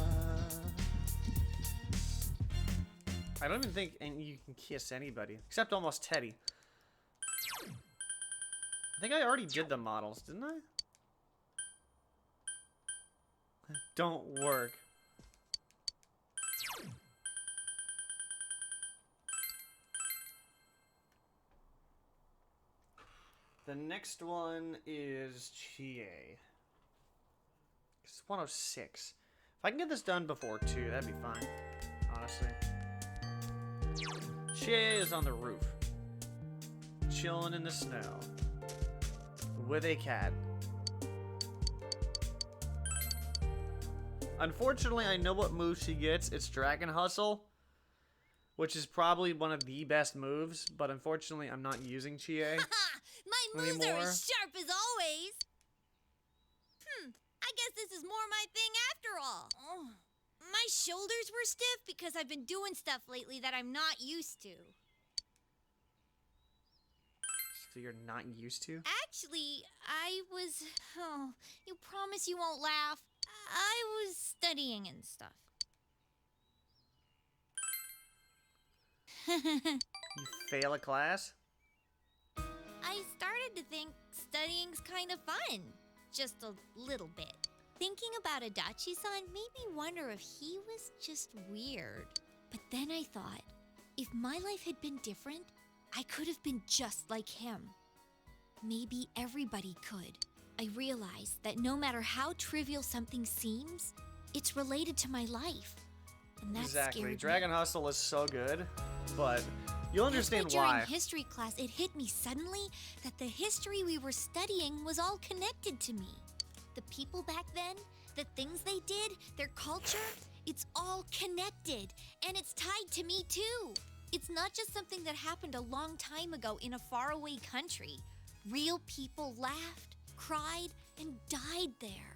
A: I don't even think you can kiss anybody except almost Teddy. I think I already did the models, didn't I? Don't work. The next one is Chie. It's 106. If I can get this done before 2, that'd be fine. Honestly. Chie is on the roof. Chilling in the snow. With a cat. Unfortunately, I know what move she gets. It's Dragon Hustle. Which is probably one of the best moves. But unfortunately, I'm not using Chie.
B: My moves are as sharp as always. I guess this is more my thing after all. My shoulders were stiff because I've been doing stuff lately that I'm not used to.
A: So you're not used to?
B: Actually, I was... Oh, you promise you won't laugh. I was studying and stuff.
A: You fail a class?
B: I started to think studying's kind of fun. Just a little bit. Thinking about Adachi-san made me wonder if he was just weird. But then I thought, if my life had been different, I could have been just like him. Maybe everybody could. I realized that no matter how trivial something seems, it's related to my life. And that
A: Exactly.
B: scared
A: Dragon
B: me.
A: Hustle is so good, but you'll understand
B: That's why.
A: why.
B: During history class, it hit me suddenly that the history we were studying was all connected to me. The people back then, the things they did, their culture, it's all connected. And it's tied to me too. It's not just something that happened a long time ago in a faraway country. Real people laughed, cried, and died there.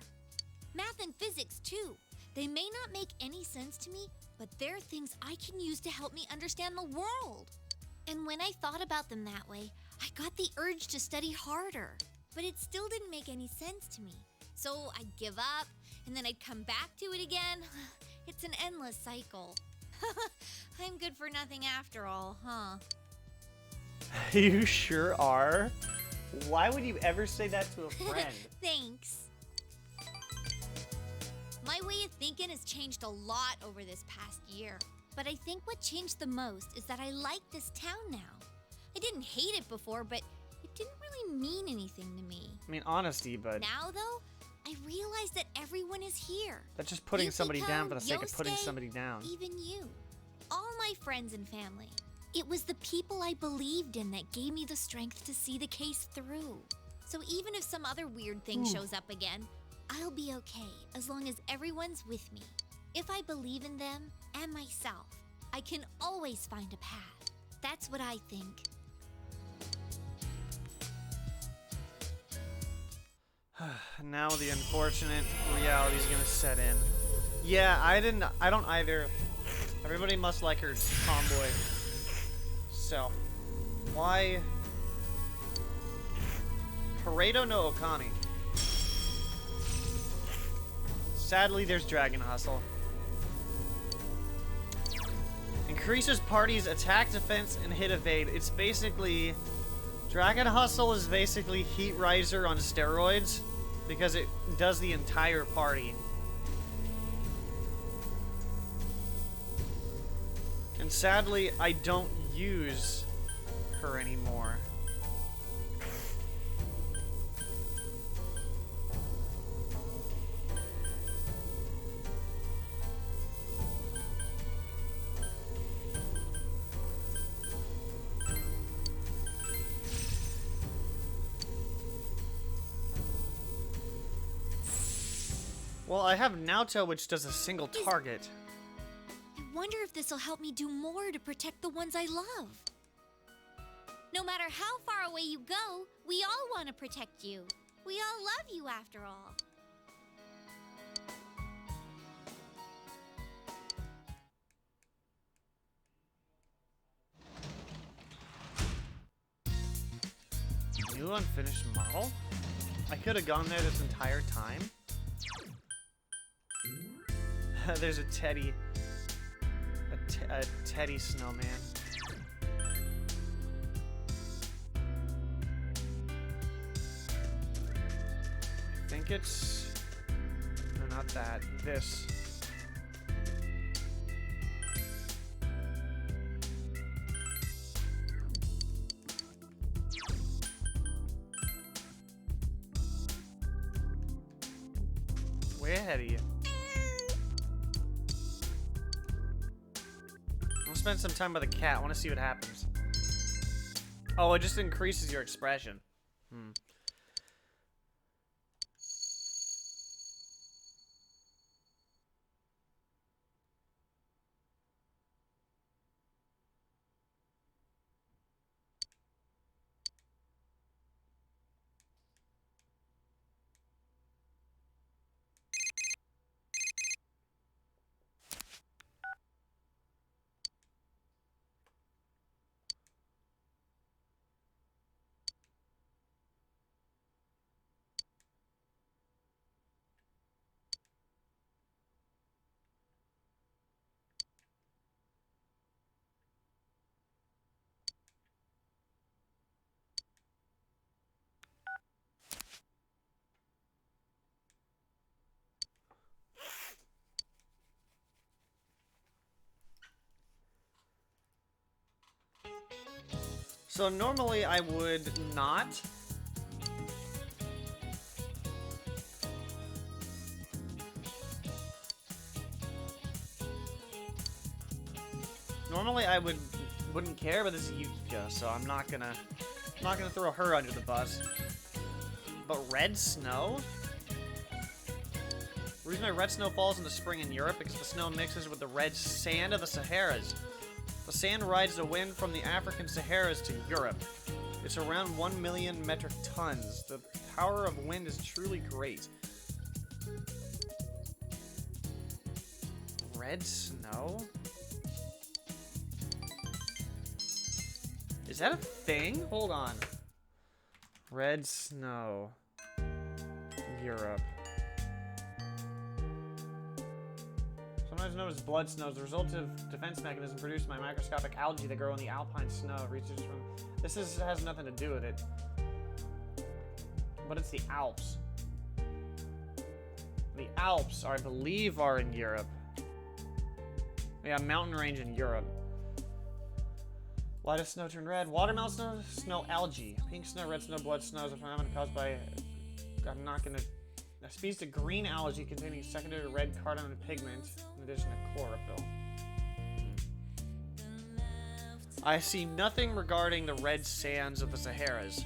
B: Math and physics too. They may not make any sense to me, but they're things I can use to help me understand the world. And when I thought about them that way, I got the urge to study harder. But it still didn't make any sense to me. So I'd give up, and then I'd come back to it again. It's an endless cycle. I'm good for nothing after all, huh?
A: You sure are. Why would you ever say that to a friend?
B: Thanks. My way of thinking has changed a lot over this past year. But I think what changed the most is that I like this town now. I didn't hate it before, but it didn't really mean anything to me.
A: I mean, honesty, but
B: Now, though, I realize that everyone is here.
A: that's just putting somebody down for the sake of putting
B: Yosuke,
A: somebody down.
B: Even you. All my friends and family. It was the people I believed in that gave me the strength to see the case through. So even if some other weird thing shows up again, I'll be okay as long as everyone's with me. If I believe in them and myself, I can always find a path. That's what I think.
A: Now the unfortunate reality is gonna set in. Yeah, I don't either. Everybody must like her tomboy self. Why? Pareto no Okami. Sadly, there's Dragon Hustle. Increases party's attack, defense, and hit evade. It's basically... Dragon Hustle is basically Heat Riser on steroids because it does the entire party. And sadly, I don't use her anymore. Well, I have Naoto, which does a single target.
B: I wonder if this'll help me do more to protect the ones I love. No matter how far away you go, we all want to protect you. We all love you after all.
A: New unfinished model? I could have gone there this entire time. There's a Teddy. A Teddy snowman. I think it's... No, not that. This. Way ahead of you. I'll spend some time with a cat. I want to see what happens. Oh, it just increases your expression. So normally I would not. Normally I wouldn't care, but this is Yukiko, so I'm not gonna throw her under the bus. But red snow? The reason why red snow falls in the spring in Europe because the snow mixes with the red sand of the Saharas. The sand rides the wind from the African Saharas to Europe. It's around 1 million metric tons. The power of wind is truly great. Red snow? Is that a thing? Hold on. Red snow. Europe. Sometimes known as blood snow, is the result of defense mechanism produced by microscopic algae that grow in the alpine snow. Researchers from has nothing to do with it, but it's the Alps. The Alps, I believe, are in Europe. Yeah, mountain range in Europe. Why does snow turn red? Watermelon snow, snow algae. Pink snow, red snow, blood snow is a phenomenon caused by. I'm not gonna. A species of green algae containing secondary red cardamom pigment, in addition to chlorophyll. I see nothing regarding the red sands of the Saharas.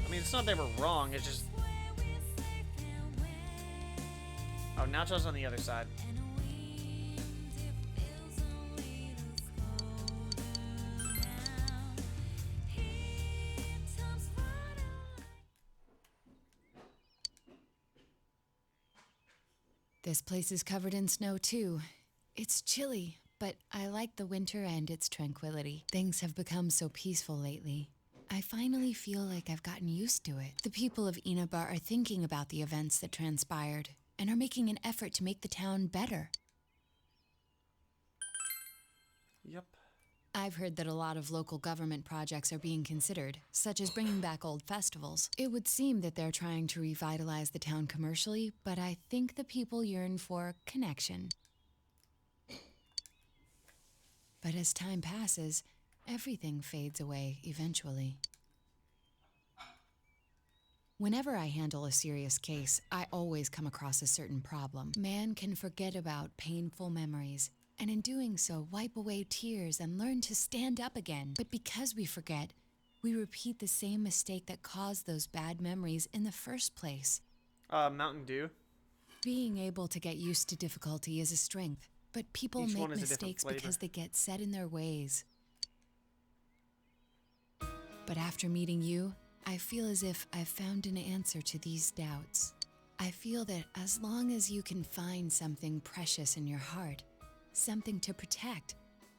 A: I mean, it's not they were wrong, it's just... Oh, Nacho's on the other side.
E: This place is covered in snow too. It's chilly, but I like the winter and its tranquility. Things have become so peaceful lately. I finally feel like I've gotten used to it. The people of Inabar are thinking about the events that transpired and are making an effort to make the town better.
A: Yep.
E: I've heard that a lot of local government projects are being considered, such as bringing back old festivals. It would seem that they're trying to revitalize the town commercially, but I think the people yearn for connection. But as time passes, everything fades away eventually. Whenever I handle a serious case, I always come across a certain problem. Man can forget about painful memories, and in doing so, wipe away tears and learn to stand up again. But because we forget, we repeat the same mistake that caused those bad memories in the first place.
A: Mountain Dew.
E: Being able to get used to difficulty is a strength, but people
A: Each
E: make
A: one is a different
E: mistakes
A: flavor.
E: because they get set in their ways. But after meeting you, I feel as if I've found an answer to these doubts. I feel that as long as you can find something precious in your heart, something to protect.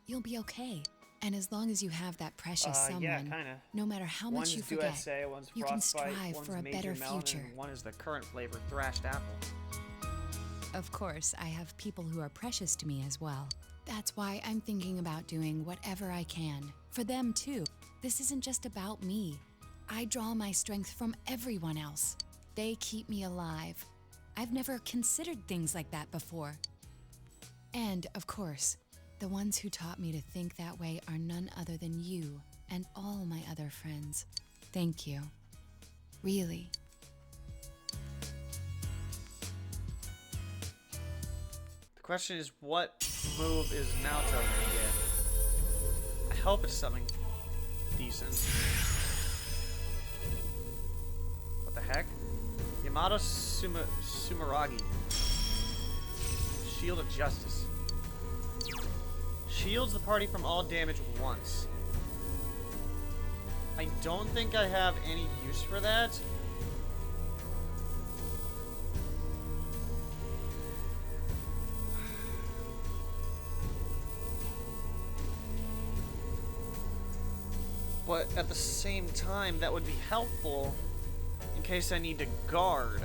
E: You'll be okay. And as long as you have that precious someone,
A: yeah, kinda.
E: no matter how
A: One's
E: much you forget,
A: USA, one's
E: you can
A: Frostbite,
E: strive
A: one's
E: for a
A: Major
E: better
A: Melon,
E: future.
A: and one is the current flavor, thrashed apple.
E: Of course, I have people who are precious to me as well. That's why I'm thinking about doing whatever I can. For them too. This isn't just about me. I draw my strength from everyone else. They keep me alive. I've never considered things like that before. And, of course, the ones who taught me to think that way are none other than you and all my other friends. Thank you. Really.
A: The question is, what move is Naoto gonna get? I hope it's something decent. What the heck? Yamato Sumeragi. Shield of Justice. Shields the party from all damage once. I don't think I have any use for that. But at the same time, that would be helpful in case I need to guard.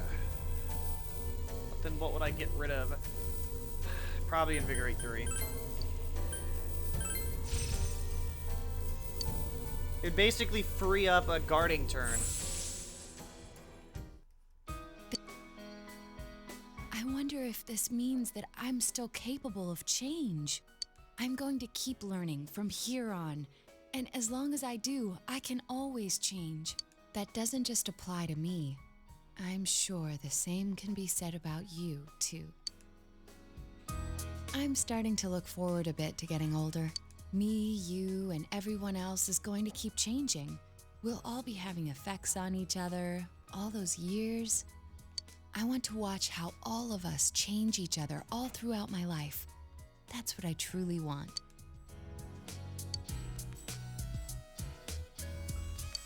A: But then what would I get rid of? Probably Invigorate 3. It'd basically free up a guarding turn.
E: I wonder if this means that I'm still capable of change. I'm going to keep learning from here on. And as long as I do, I can always change. That doesn't just apply to me. I'm sure the same can be said about you, too. I'm starting to look forward a bit to getting older. Me, you, and everyone else is going to keep changing. We'll all be having effects on each other, all those years. I want to watch how all of us change each other all throughout my life. That's what I truly want.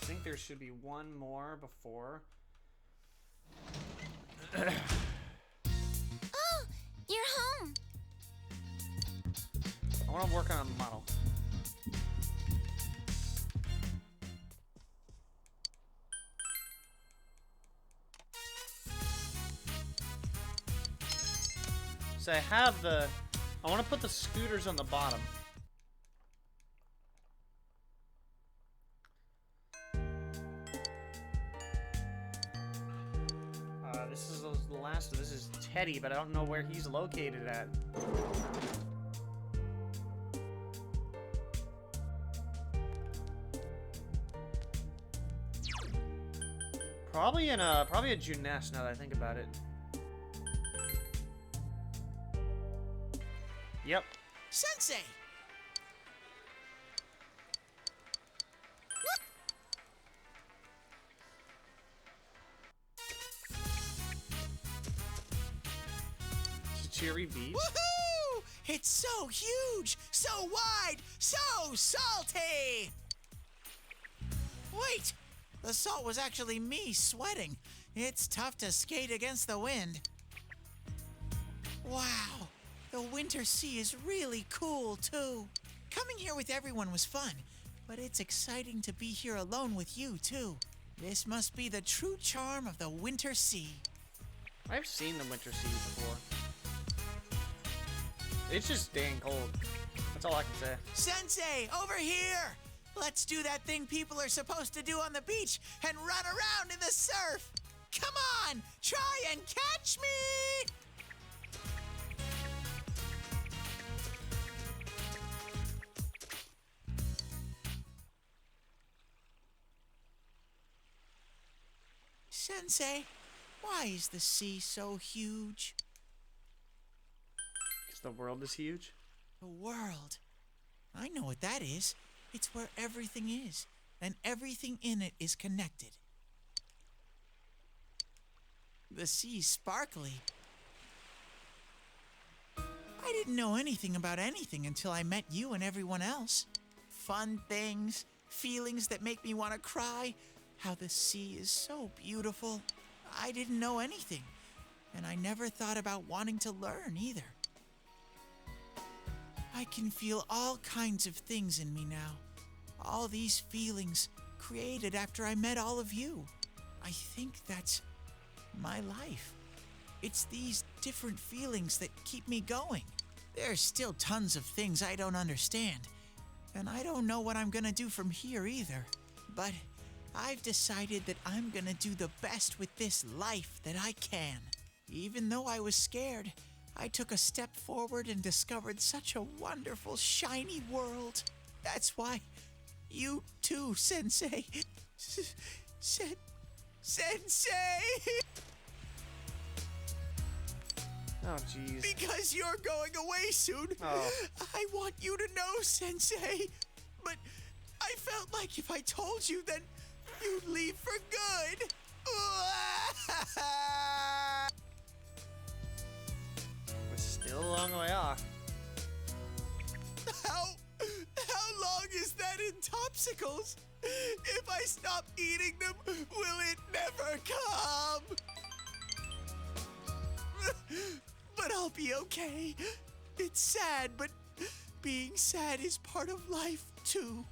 A: I think there should be one more before.
I: Oh, you're home.
A: I want to work on a model. So I have the... I want to put the scooters on the bottom. This is the last of this is Teddy, but I don't know where he's located at. Probably a Juness now that I think about it. Yep.
C: Sensei!
A: Cherry Beach.
C: Woohoo! It's so huge, so wide, so salty! Wait! The salt was actually me sweating. It's tough to skate against the wind. Wow! The winter sea is really cool, too. Coming here with everyone was fun, but it's exciting to be here alone with you, too. This must be the true charm of the winter sea.
A: I've seen the winter sea before. It's just dang cold. That's all I can say.
C: Sensei, over here! Let's do that thing people are supposed to do on the beach and run around in the surf! Come on! Try and catch me! Sensei, why is the sea so huge?
A: Because the world is huge.
C: The world. I know what that is. It's where everything is, and everything in it is connected. The sea's sparkly. I didn't know anything about anything until I met you and everyone else. Fun things, feelings that make me want to cry, how the sea is so beautiful. I didn't know anything, and I never thought about wanting to learn either. I can feel all kinds of things in me now. All these feelings created after I met all of you. I think that's my life. It's these different feelings that keep me going. There's still tons of things I don't understand, and I don't know what I'm gonna do from here either. But I've decided that I'm gonna do the best with this life that I can. Even though I was scared, I took a step forward and discovered such a wonderful, shiny world. That's why you too, Sensei. Sensei!
A: Oh, jeez.
C: Because you're going away soon.
A: Oh.
C: I want you to know, Sensei. But I felt like if I told you, then you'd leave for good.
A: We're still a long way off.
C: How long is that in Topsicles? If I stop eating them, will it never come? But I'll be okay. It's sad, but being sad is part of life, too.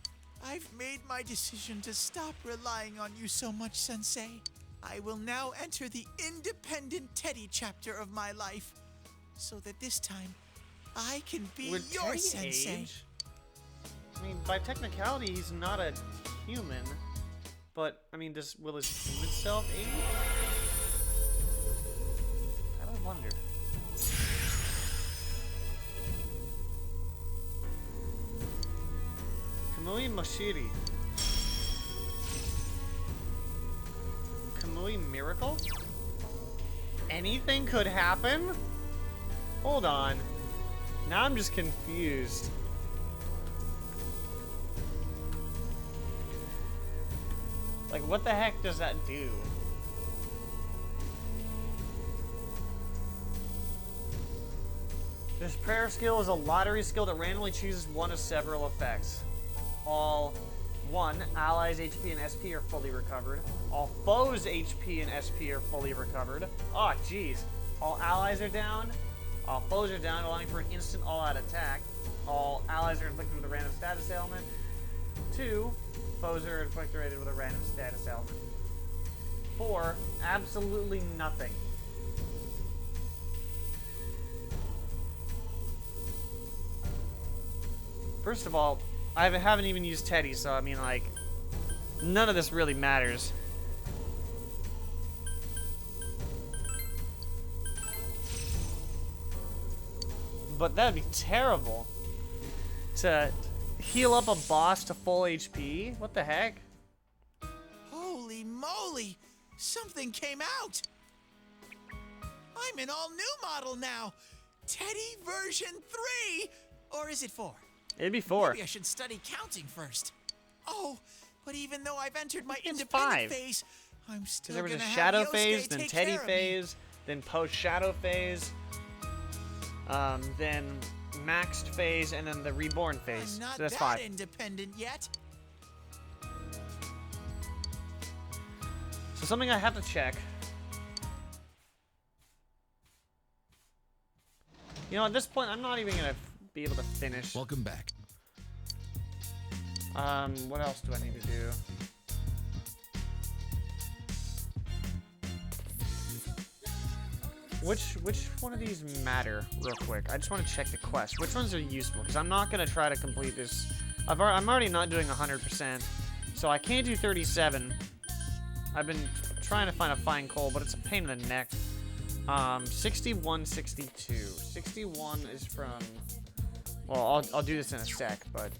C: I've made my decision to stop relying on you so much, Sensei. I will now enter the independent Teddy chapter of my life, so that this time I can be
A: Would
C: your
A: Teddy
C: Sensei.
A: age? I mean, by technicality, he's not a human. But, I mean, will his human self age? I don't wonder. Kamui Moshiri. Kamui Miracle? Anything could happen? Hold on. Now I'm just confused. Like, what the heck does that do? This prayer skill is a lottery skill that randomly chooses one of several effects. All 1. Allies' HP and SP are fully recovered. All foes' HP and SP are fully recovered. Oh, jeez. All allies are down. All foes are down, allowing for an instant all-out attack. All allies are inflicted with a random status ailment. 2. Foes are inflicted with a random status element. 4. Absolutely nothing. First of all, I haven't even used Teddy, so I mean, like, none of this really matters. But that'd be terrible. To heal up a boss to full HP? What the heck?
C: Holy moly! Something came out! I'm an all-new model now! Teddy version 3! Or is it 4?
A: It'd be 4.
C: Maybe I should study counting first. Oh, but even though I've entered my
A: It's
C: independent
A: 5.
C: phase, I'm still
A: There was
C: gonna
A: a
C: have
A: shadow
C: Yosuke
A: phase, then
C: take
A: Teddy
C: care of me.
A: phase, then post-shadow phase, then maxed phase, and then the reborn phase.
C: I'm not
A: So that's
C: that
A: 5.
C: independent yet.
A: So something I have to check. You know, at this point, I'm not even gonna be able to finish.
F: Welcome back.
A: What else do I need to do? Which one of these matter, real quick? I just want to check the quest. Which ones are useful? Because I'm not gonna try to complete this. I'm already not doing 100%, so I can't do 37. I've been trying to find a fine coal, but it's a pain in the neck. 61, 62. 61 is from. Well, I'll do this in a sec, but.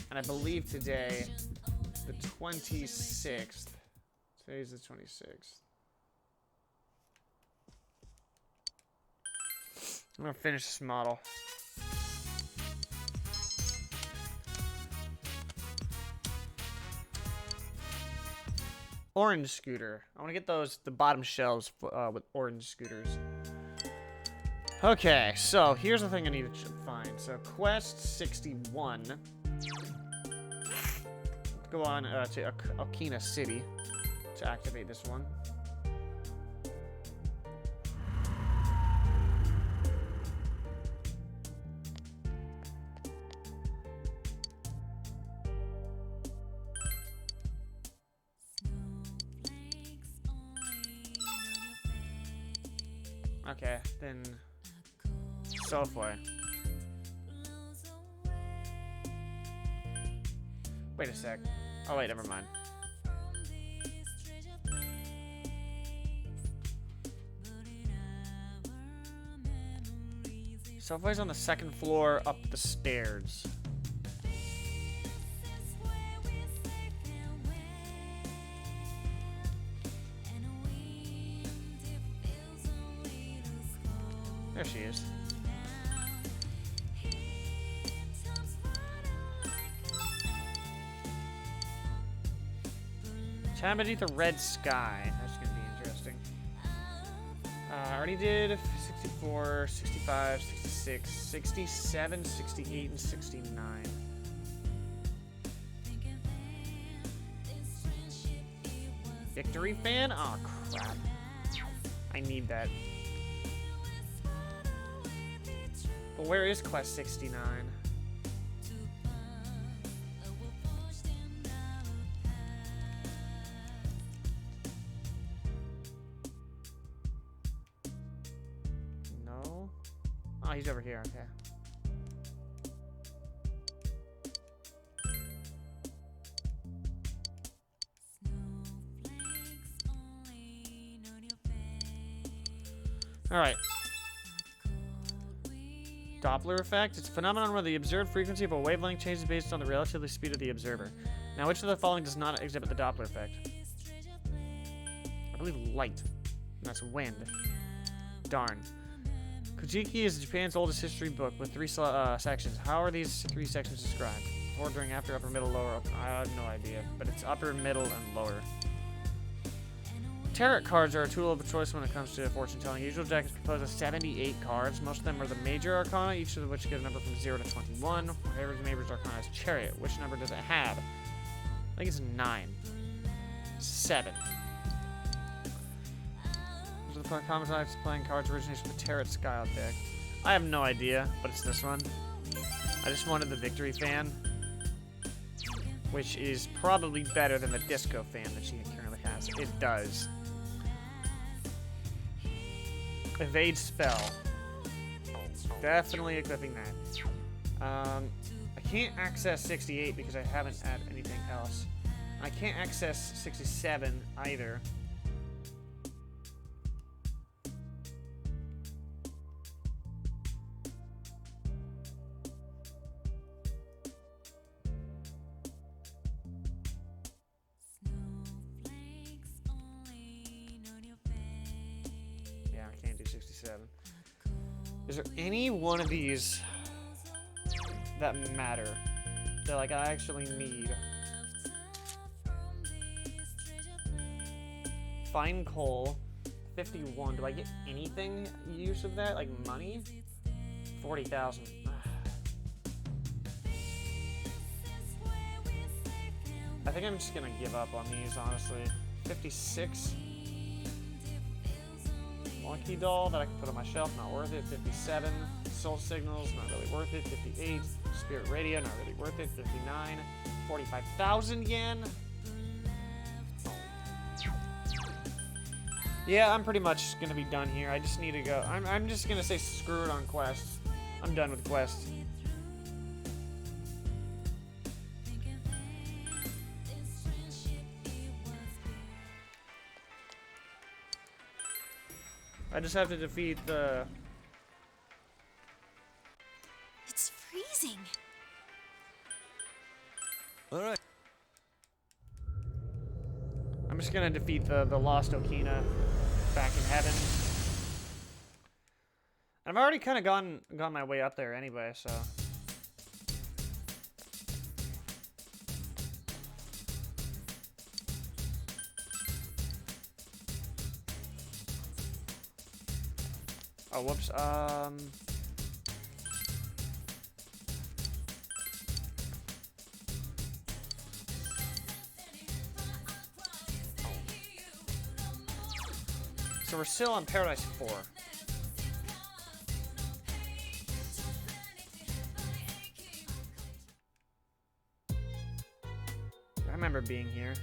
A: And I believe today, the 26th. Today's the 26th. I'm gonna finish this model. Orange scooter. I want to get the bottom shelves with orange scooters. Okay, so here's the thing I need to find. So quest 61. Go on to Okina City to activate this one. Okay, then Soulboy. Wait a sec. Oh wait, never mind. Soulboy's on the second floor up the stairs. There she is. Time beneath a red sky. That's gonna be interesting. I already did 64, 65, 66, 67, 68, and 69. Victory fan? Oh crap. I need that. But where is quest 69? No? Oh, he's over here, okay. Alright. Doppler effect. It's a phenomenon where the observed frequency of a wavelength changes based on the relative speed of the observer. Now, which of the following does not exhibit the Doppler effect? I believe light. And that's wind. Darn. Kojiki is Japan's oldest history book with 3 sections. How are these 3 sections described? Before, during, after, upper, middle, lower? I have no idea. But it's upper, middle, and lower. Tarot cards are a tool of choice when it comes to fortune telling. Usual deck is composed of 78 cards. Most of them are the major arcana, each of which gives a number from 0 to 21. Whatever the major arcana is Chariot. Which number does it have? I think it's 9. 7. Those are the common types of playing cards originates from the Tarot style deck. I have no idea, but it's this one. I just wanted the Victory fan, which is probably better than the Disco fan that she currently has. It does. Evade spell. Definitely equipping that. I can't access 68 because I haven't added anything else. I can't access 67 either. Is there any one of these that matter? That like I actually need? Fine coal, 51. Do I get anything use of that? Like money? 40,000. I think I'm just gonna give up on these, honestly. 56. Monkey doll that I can put on my shelf, not worth it. 57. Soul signals, not really worth it. 58. Spirit radio, not really worth it. 59. 45,000 yen. Yeah, I'm pretty much gonna be done here. I just need to go. I'm just gonna say screw it on quests. I'm done with quests. I just have to defeat the...
H: It's freezing.
G: Alright.
A: I'm just gonna defeat the lost Okina back in heaven. I've already kind of gone my way up there anyway, so... Oh, whoops, So we're still on Paradise 4. I remember being here.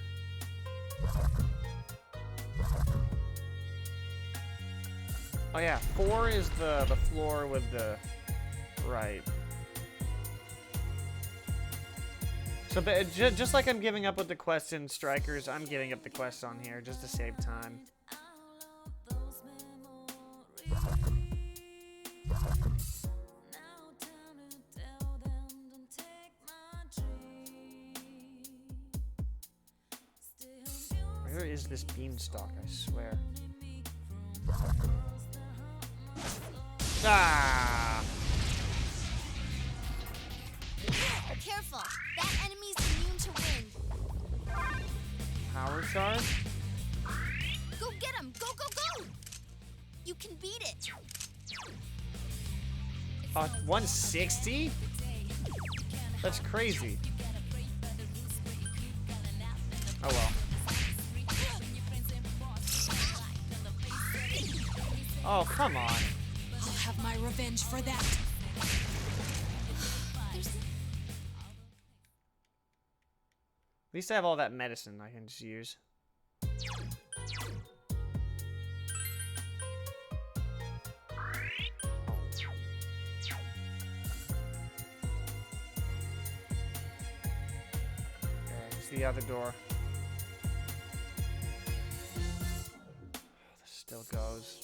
A: Oh yeah, 4 is the floor with the right. So, but just like I'm giving up with the quest in Strikers, I'm giving up the quest on here just to save time. Where is this beanstalk? I swear. Ah!
I: Careful! That enemy's immune to wind.
A: Power charge?
I: Go get him! Go, go, go! You can beat it!
A: 160? That's crazy. Oh well. Oh, come on.
E: I'll have my revenge for that.
A: At least I have all that medicine I can just use. Okay, it's the other door. This still goes.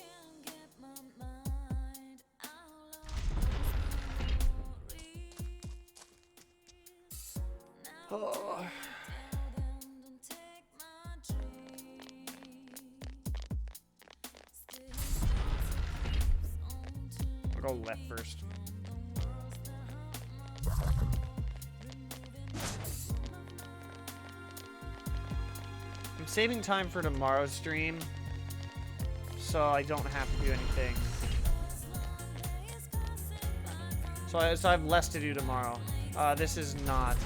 A: Oh. I'll go left first. I'm saving time for tomorrow's stream, so I don't have to do anything. So I have less to do tomorrow. This is not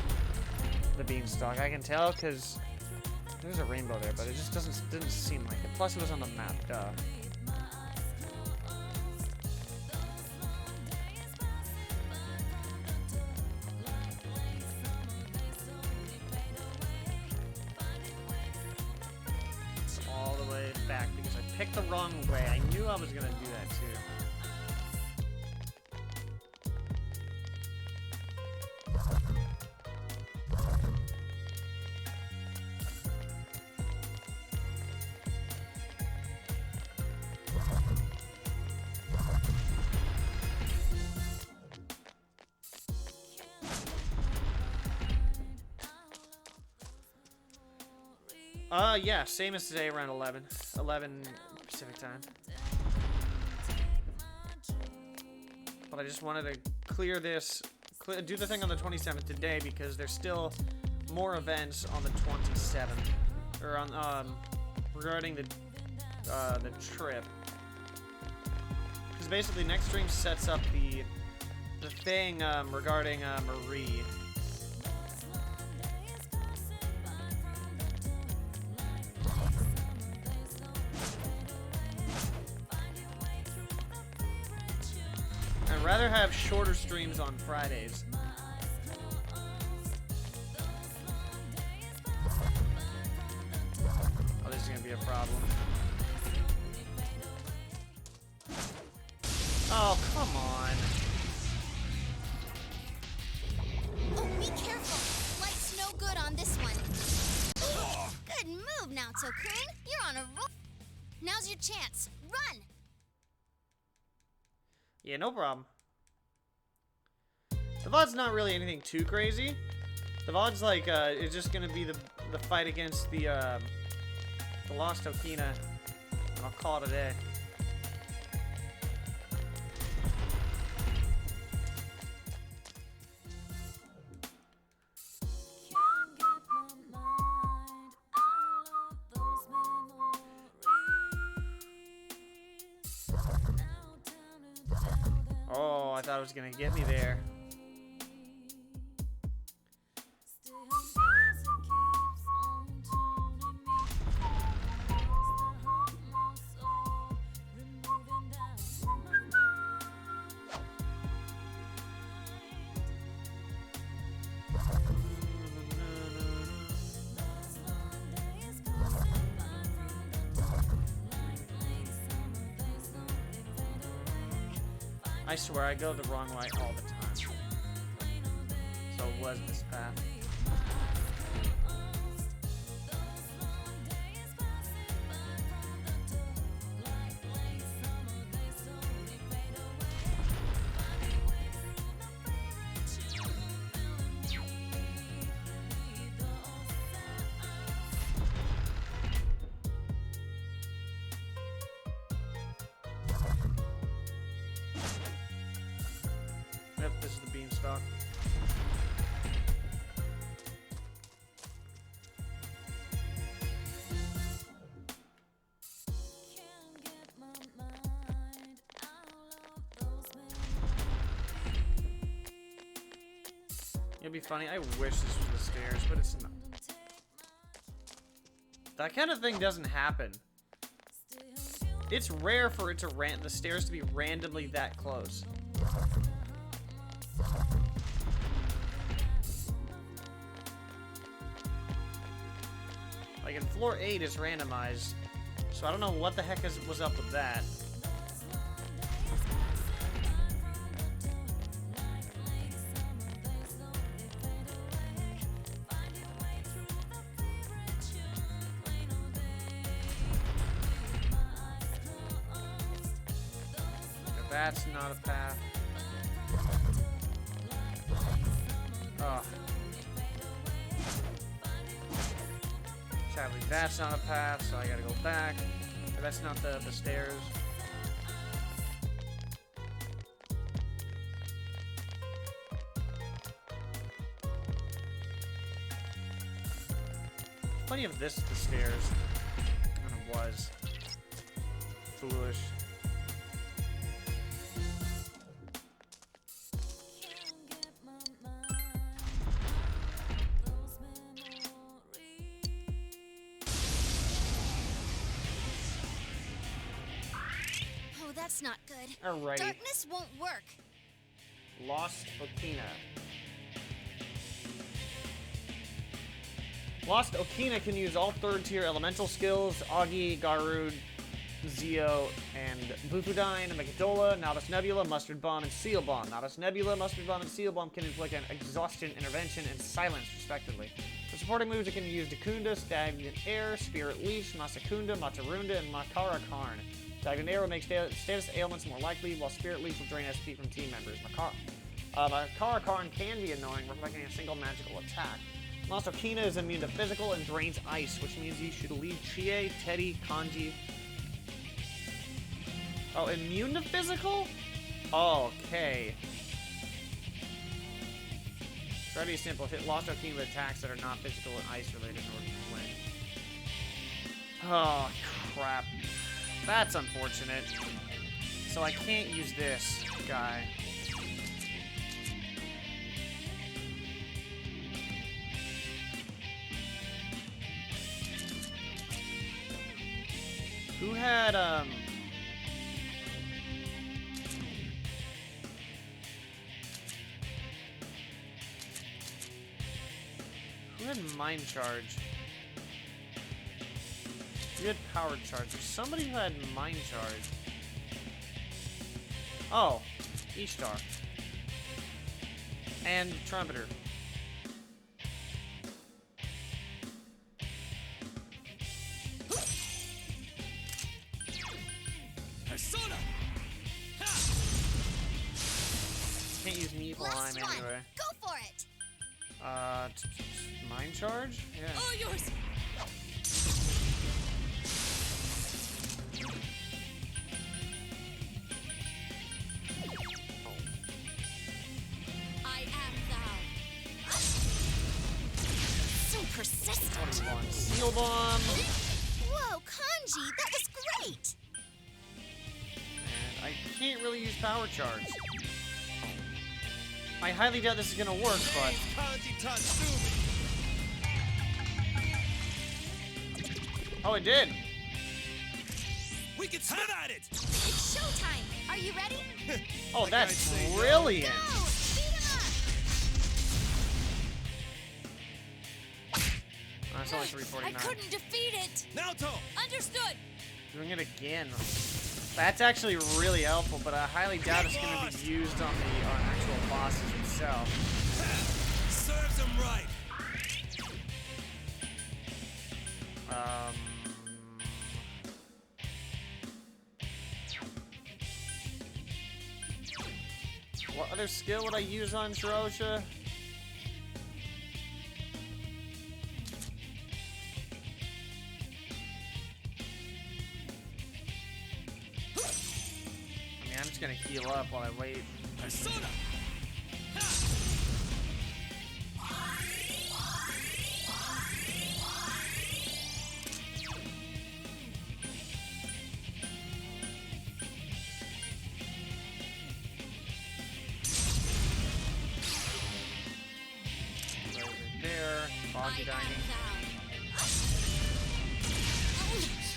A: the beanstalk. I can tell because there's a rainbow there, but it just didn't seem like it. Plus, it was on the map. Duh. All the way back because I picked the wrong way. I knew I was gonna do that too. Yeah, same as today, around 11 Pacific time. But I just wanted to clear this, do the thing on the 27th today because there's still more events on the 27th, or on regarding the trip. Because basically next stream sets up the thing regarding Marie. I'd rather have shorter streams on Fridays. Oh, this is gonna be a problem. Oh, come on.
I: Oh, be careful! Light's no good on this one. Good move, Naoto-kun. You're on a roll. Now's your chance. Run!
A: Yeah, no problem. The VOD's not really anything too crazy. The VOD's like, it's just gonna be the fight against the Lost Okina, and I'll call it a day. Oh, I thought it was gonna get me there. I swear I go the wrong way all the time. So it was this path. Yep, this is the beanstalk. It'd be funny. I wish this was the stairs, but it's not. That kind of thing doesn't happen. It's rare for it to the stairs to be randomly that close. Like in floor 8 is randomized, so I don't know what the heck was up with that. That's not a path. Oh. Sadly, that's not a path, so I gotta go back. That's not the stairs. Plenty of this at the stairs. And it was. Foolish.
I: That's not good.
A: Alrighty.
I: Darkness won't work.
A: Lost Okina. Lost Okina can use all third-tier elemental skills: Augie, Garud, Zeo, and Bufudyne, Megadola, Nautis Nebula, Mustard Bomb, and Seal Bomb. Nautis Nebula, Mustard Bomb, and Seal Bomb can inflict an Exhaustion, Intervention, and Silence, respectively. For supporting moves, it can use Dekunda, Stagnant Air, Spirit Leash, Masakunda, Matarunda, and Makara Karn. Stagnant Air will make status ailments more likely, while Spirit Leash will drain SP from team members. Makara Karn can be annoying, reflecting a single magical attack. Lost Okina is immune to physical and drains ice, which means you should leave Chie, Teddy, Kanji. Oh, immune to physical? Oh, okay. Try to be simple. Hit Lost Okina with attacks that are not physical and ice related in order to win. Oh, crap. That's unfortunate. So I can't use this guy. Who had, who had Mind Charge? You had Power Charge. There's somebody who had Mind Charge. Oh, Ishtar. And Trumpeter.
D: Persona!
A: Can't use Meat
I: Last
A: Lime
I: one.
A: anyway.
I: Go for it.
A: Mind Charge? Yeah.
E: All yours.
I: I am thou. So persistent.
A: What do you want? Seal Bomb.
I: Whoa, Kanji, that was great.
A: And I can't really use Power Charge. I highly doubt this is gonna work, but oh, it did.
D: We can spit at it!
I: It's showtime. Are you ready?
A: Oh, that's
I: Go!
A: brilliant.
I: Beat him
A: That's only
E: I
A: 349.
E: couldn't defeat it.
D: Naoto!
E: Understood.
A: Doing it again. That's actually really helpful, but I highly doubt it's going to be used on the actual bosses itself.
D: Serves him right.
A: What other skill would I use on Shirosha? I mean, I'm just gonna heal up while I wait.
D: Persona.
A: Foggy dining.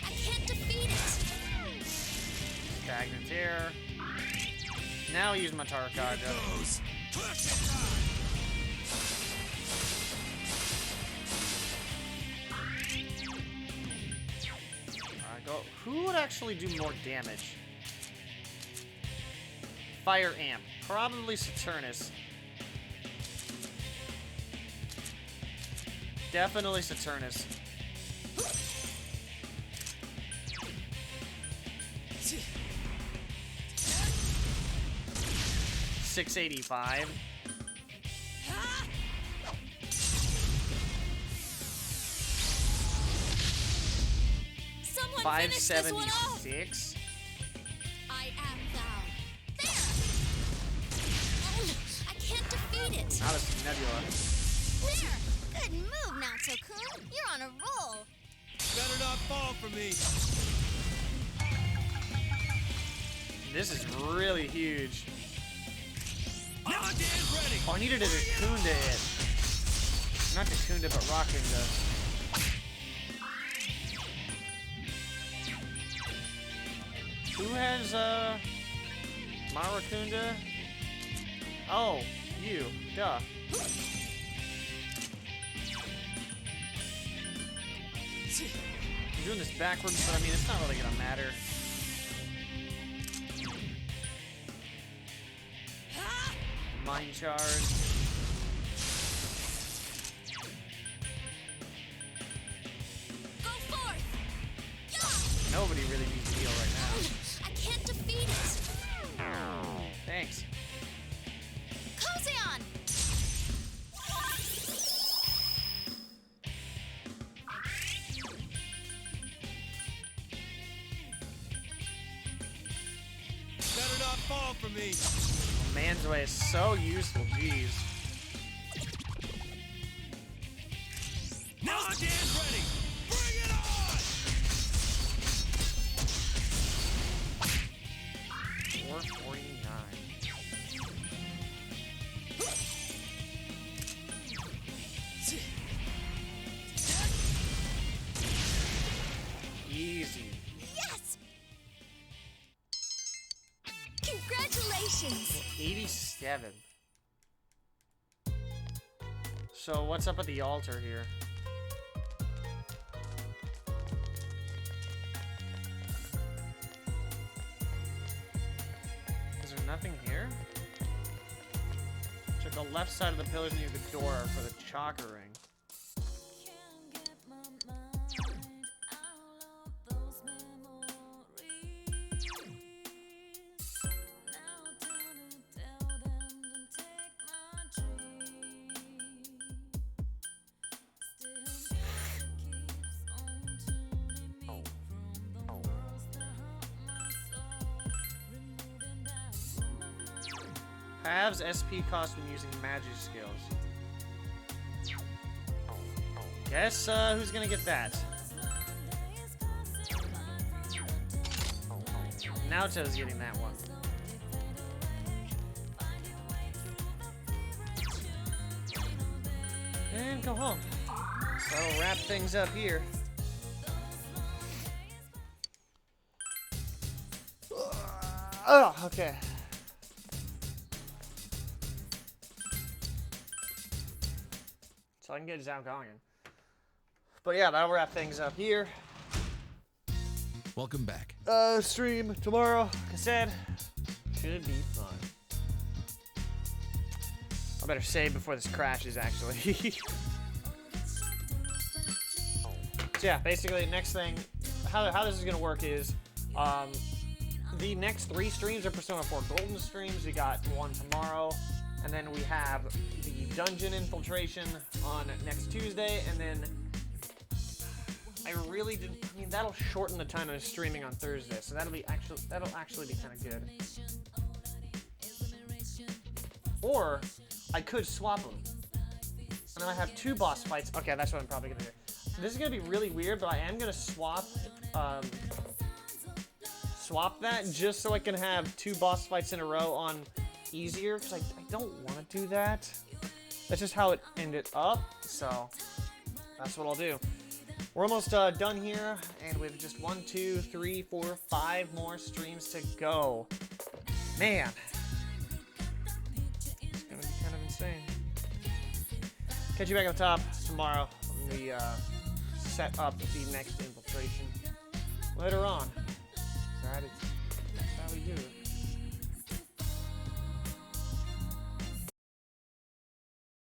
I: I can't defeat it.
A: Stagnant air. Now use my Tarakaja. Alright, go. Who would actually do more damage? Fire Amp. Probably Saturnus. Definitely Saturnus. $685.
I: Someone finish this one off.
A: $576.
I: I am thou. There. I can't defeat it.
A: Not a Nebula.
I: There. Good move, Naoto-kun. You're on a roll.
D: Better not fall for me.
A: This is really huge.
D: Now Dan's ready.
A: Oh, I needed a Dakunda hit. Not Dakunda, but Rakunda. Who has, Marakunda? Oh, you. Duh. I'm doing this backwards, but I mean, it's not really gonna matter. Mind charge.
I: Go forth. Yeah.
A: Nobody really needs to heal right now.
I: I can't defeat it.
A: Thanks.
I: Cozy on.
D: Better not fall for me.
A: Man's way is so useful, jeez.
D: Now Dan's ready. Bring it on.
A: 449. Easy.
I: Yes. Congratulations.
A: 87. So what's up at the altar here? Is there nothing here? Check the left side of the pillars near the door for the chakra ring. Halves SP cost when using magic skills. Guess who's gonna get that? Naoto's getting that one. And go home. So that'll wrap things up here. Oh, okay. So I can get Zhao Gongan. But yeah, that'll wrap things up here.
F: Welcome back.
A: stream tomorrow. Like I said, should be fun. I better save before this crashes, actually. So yeah, basically, next thing, how this is gonna work is, the next 3 streams are Persona 4 Golden streams. We got one tomorrow, and then we have the dungeon infiltration on next Tuesday, and then I mean, that'll shorten the time of streaming on Thursday, so that'll actually be kind of good. Or I could swap them, and then I have 2 boss fights. Okay, that's what I'm probably gonna do. This is gonna be really weird, but I am gonna swap that just so I can have 2 boss fights in a row on easier, because I don't want to do that. That's just how it ended up, so that's what I'll do. We're almost done here, and with just 1, 2, 3, 4, 5 more streams to go. Man, it's gonna be kind of insane. Catch you back on top tomorrow when we set up the next infiltration later on.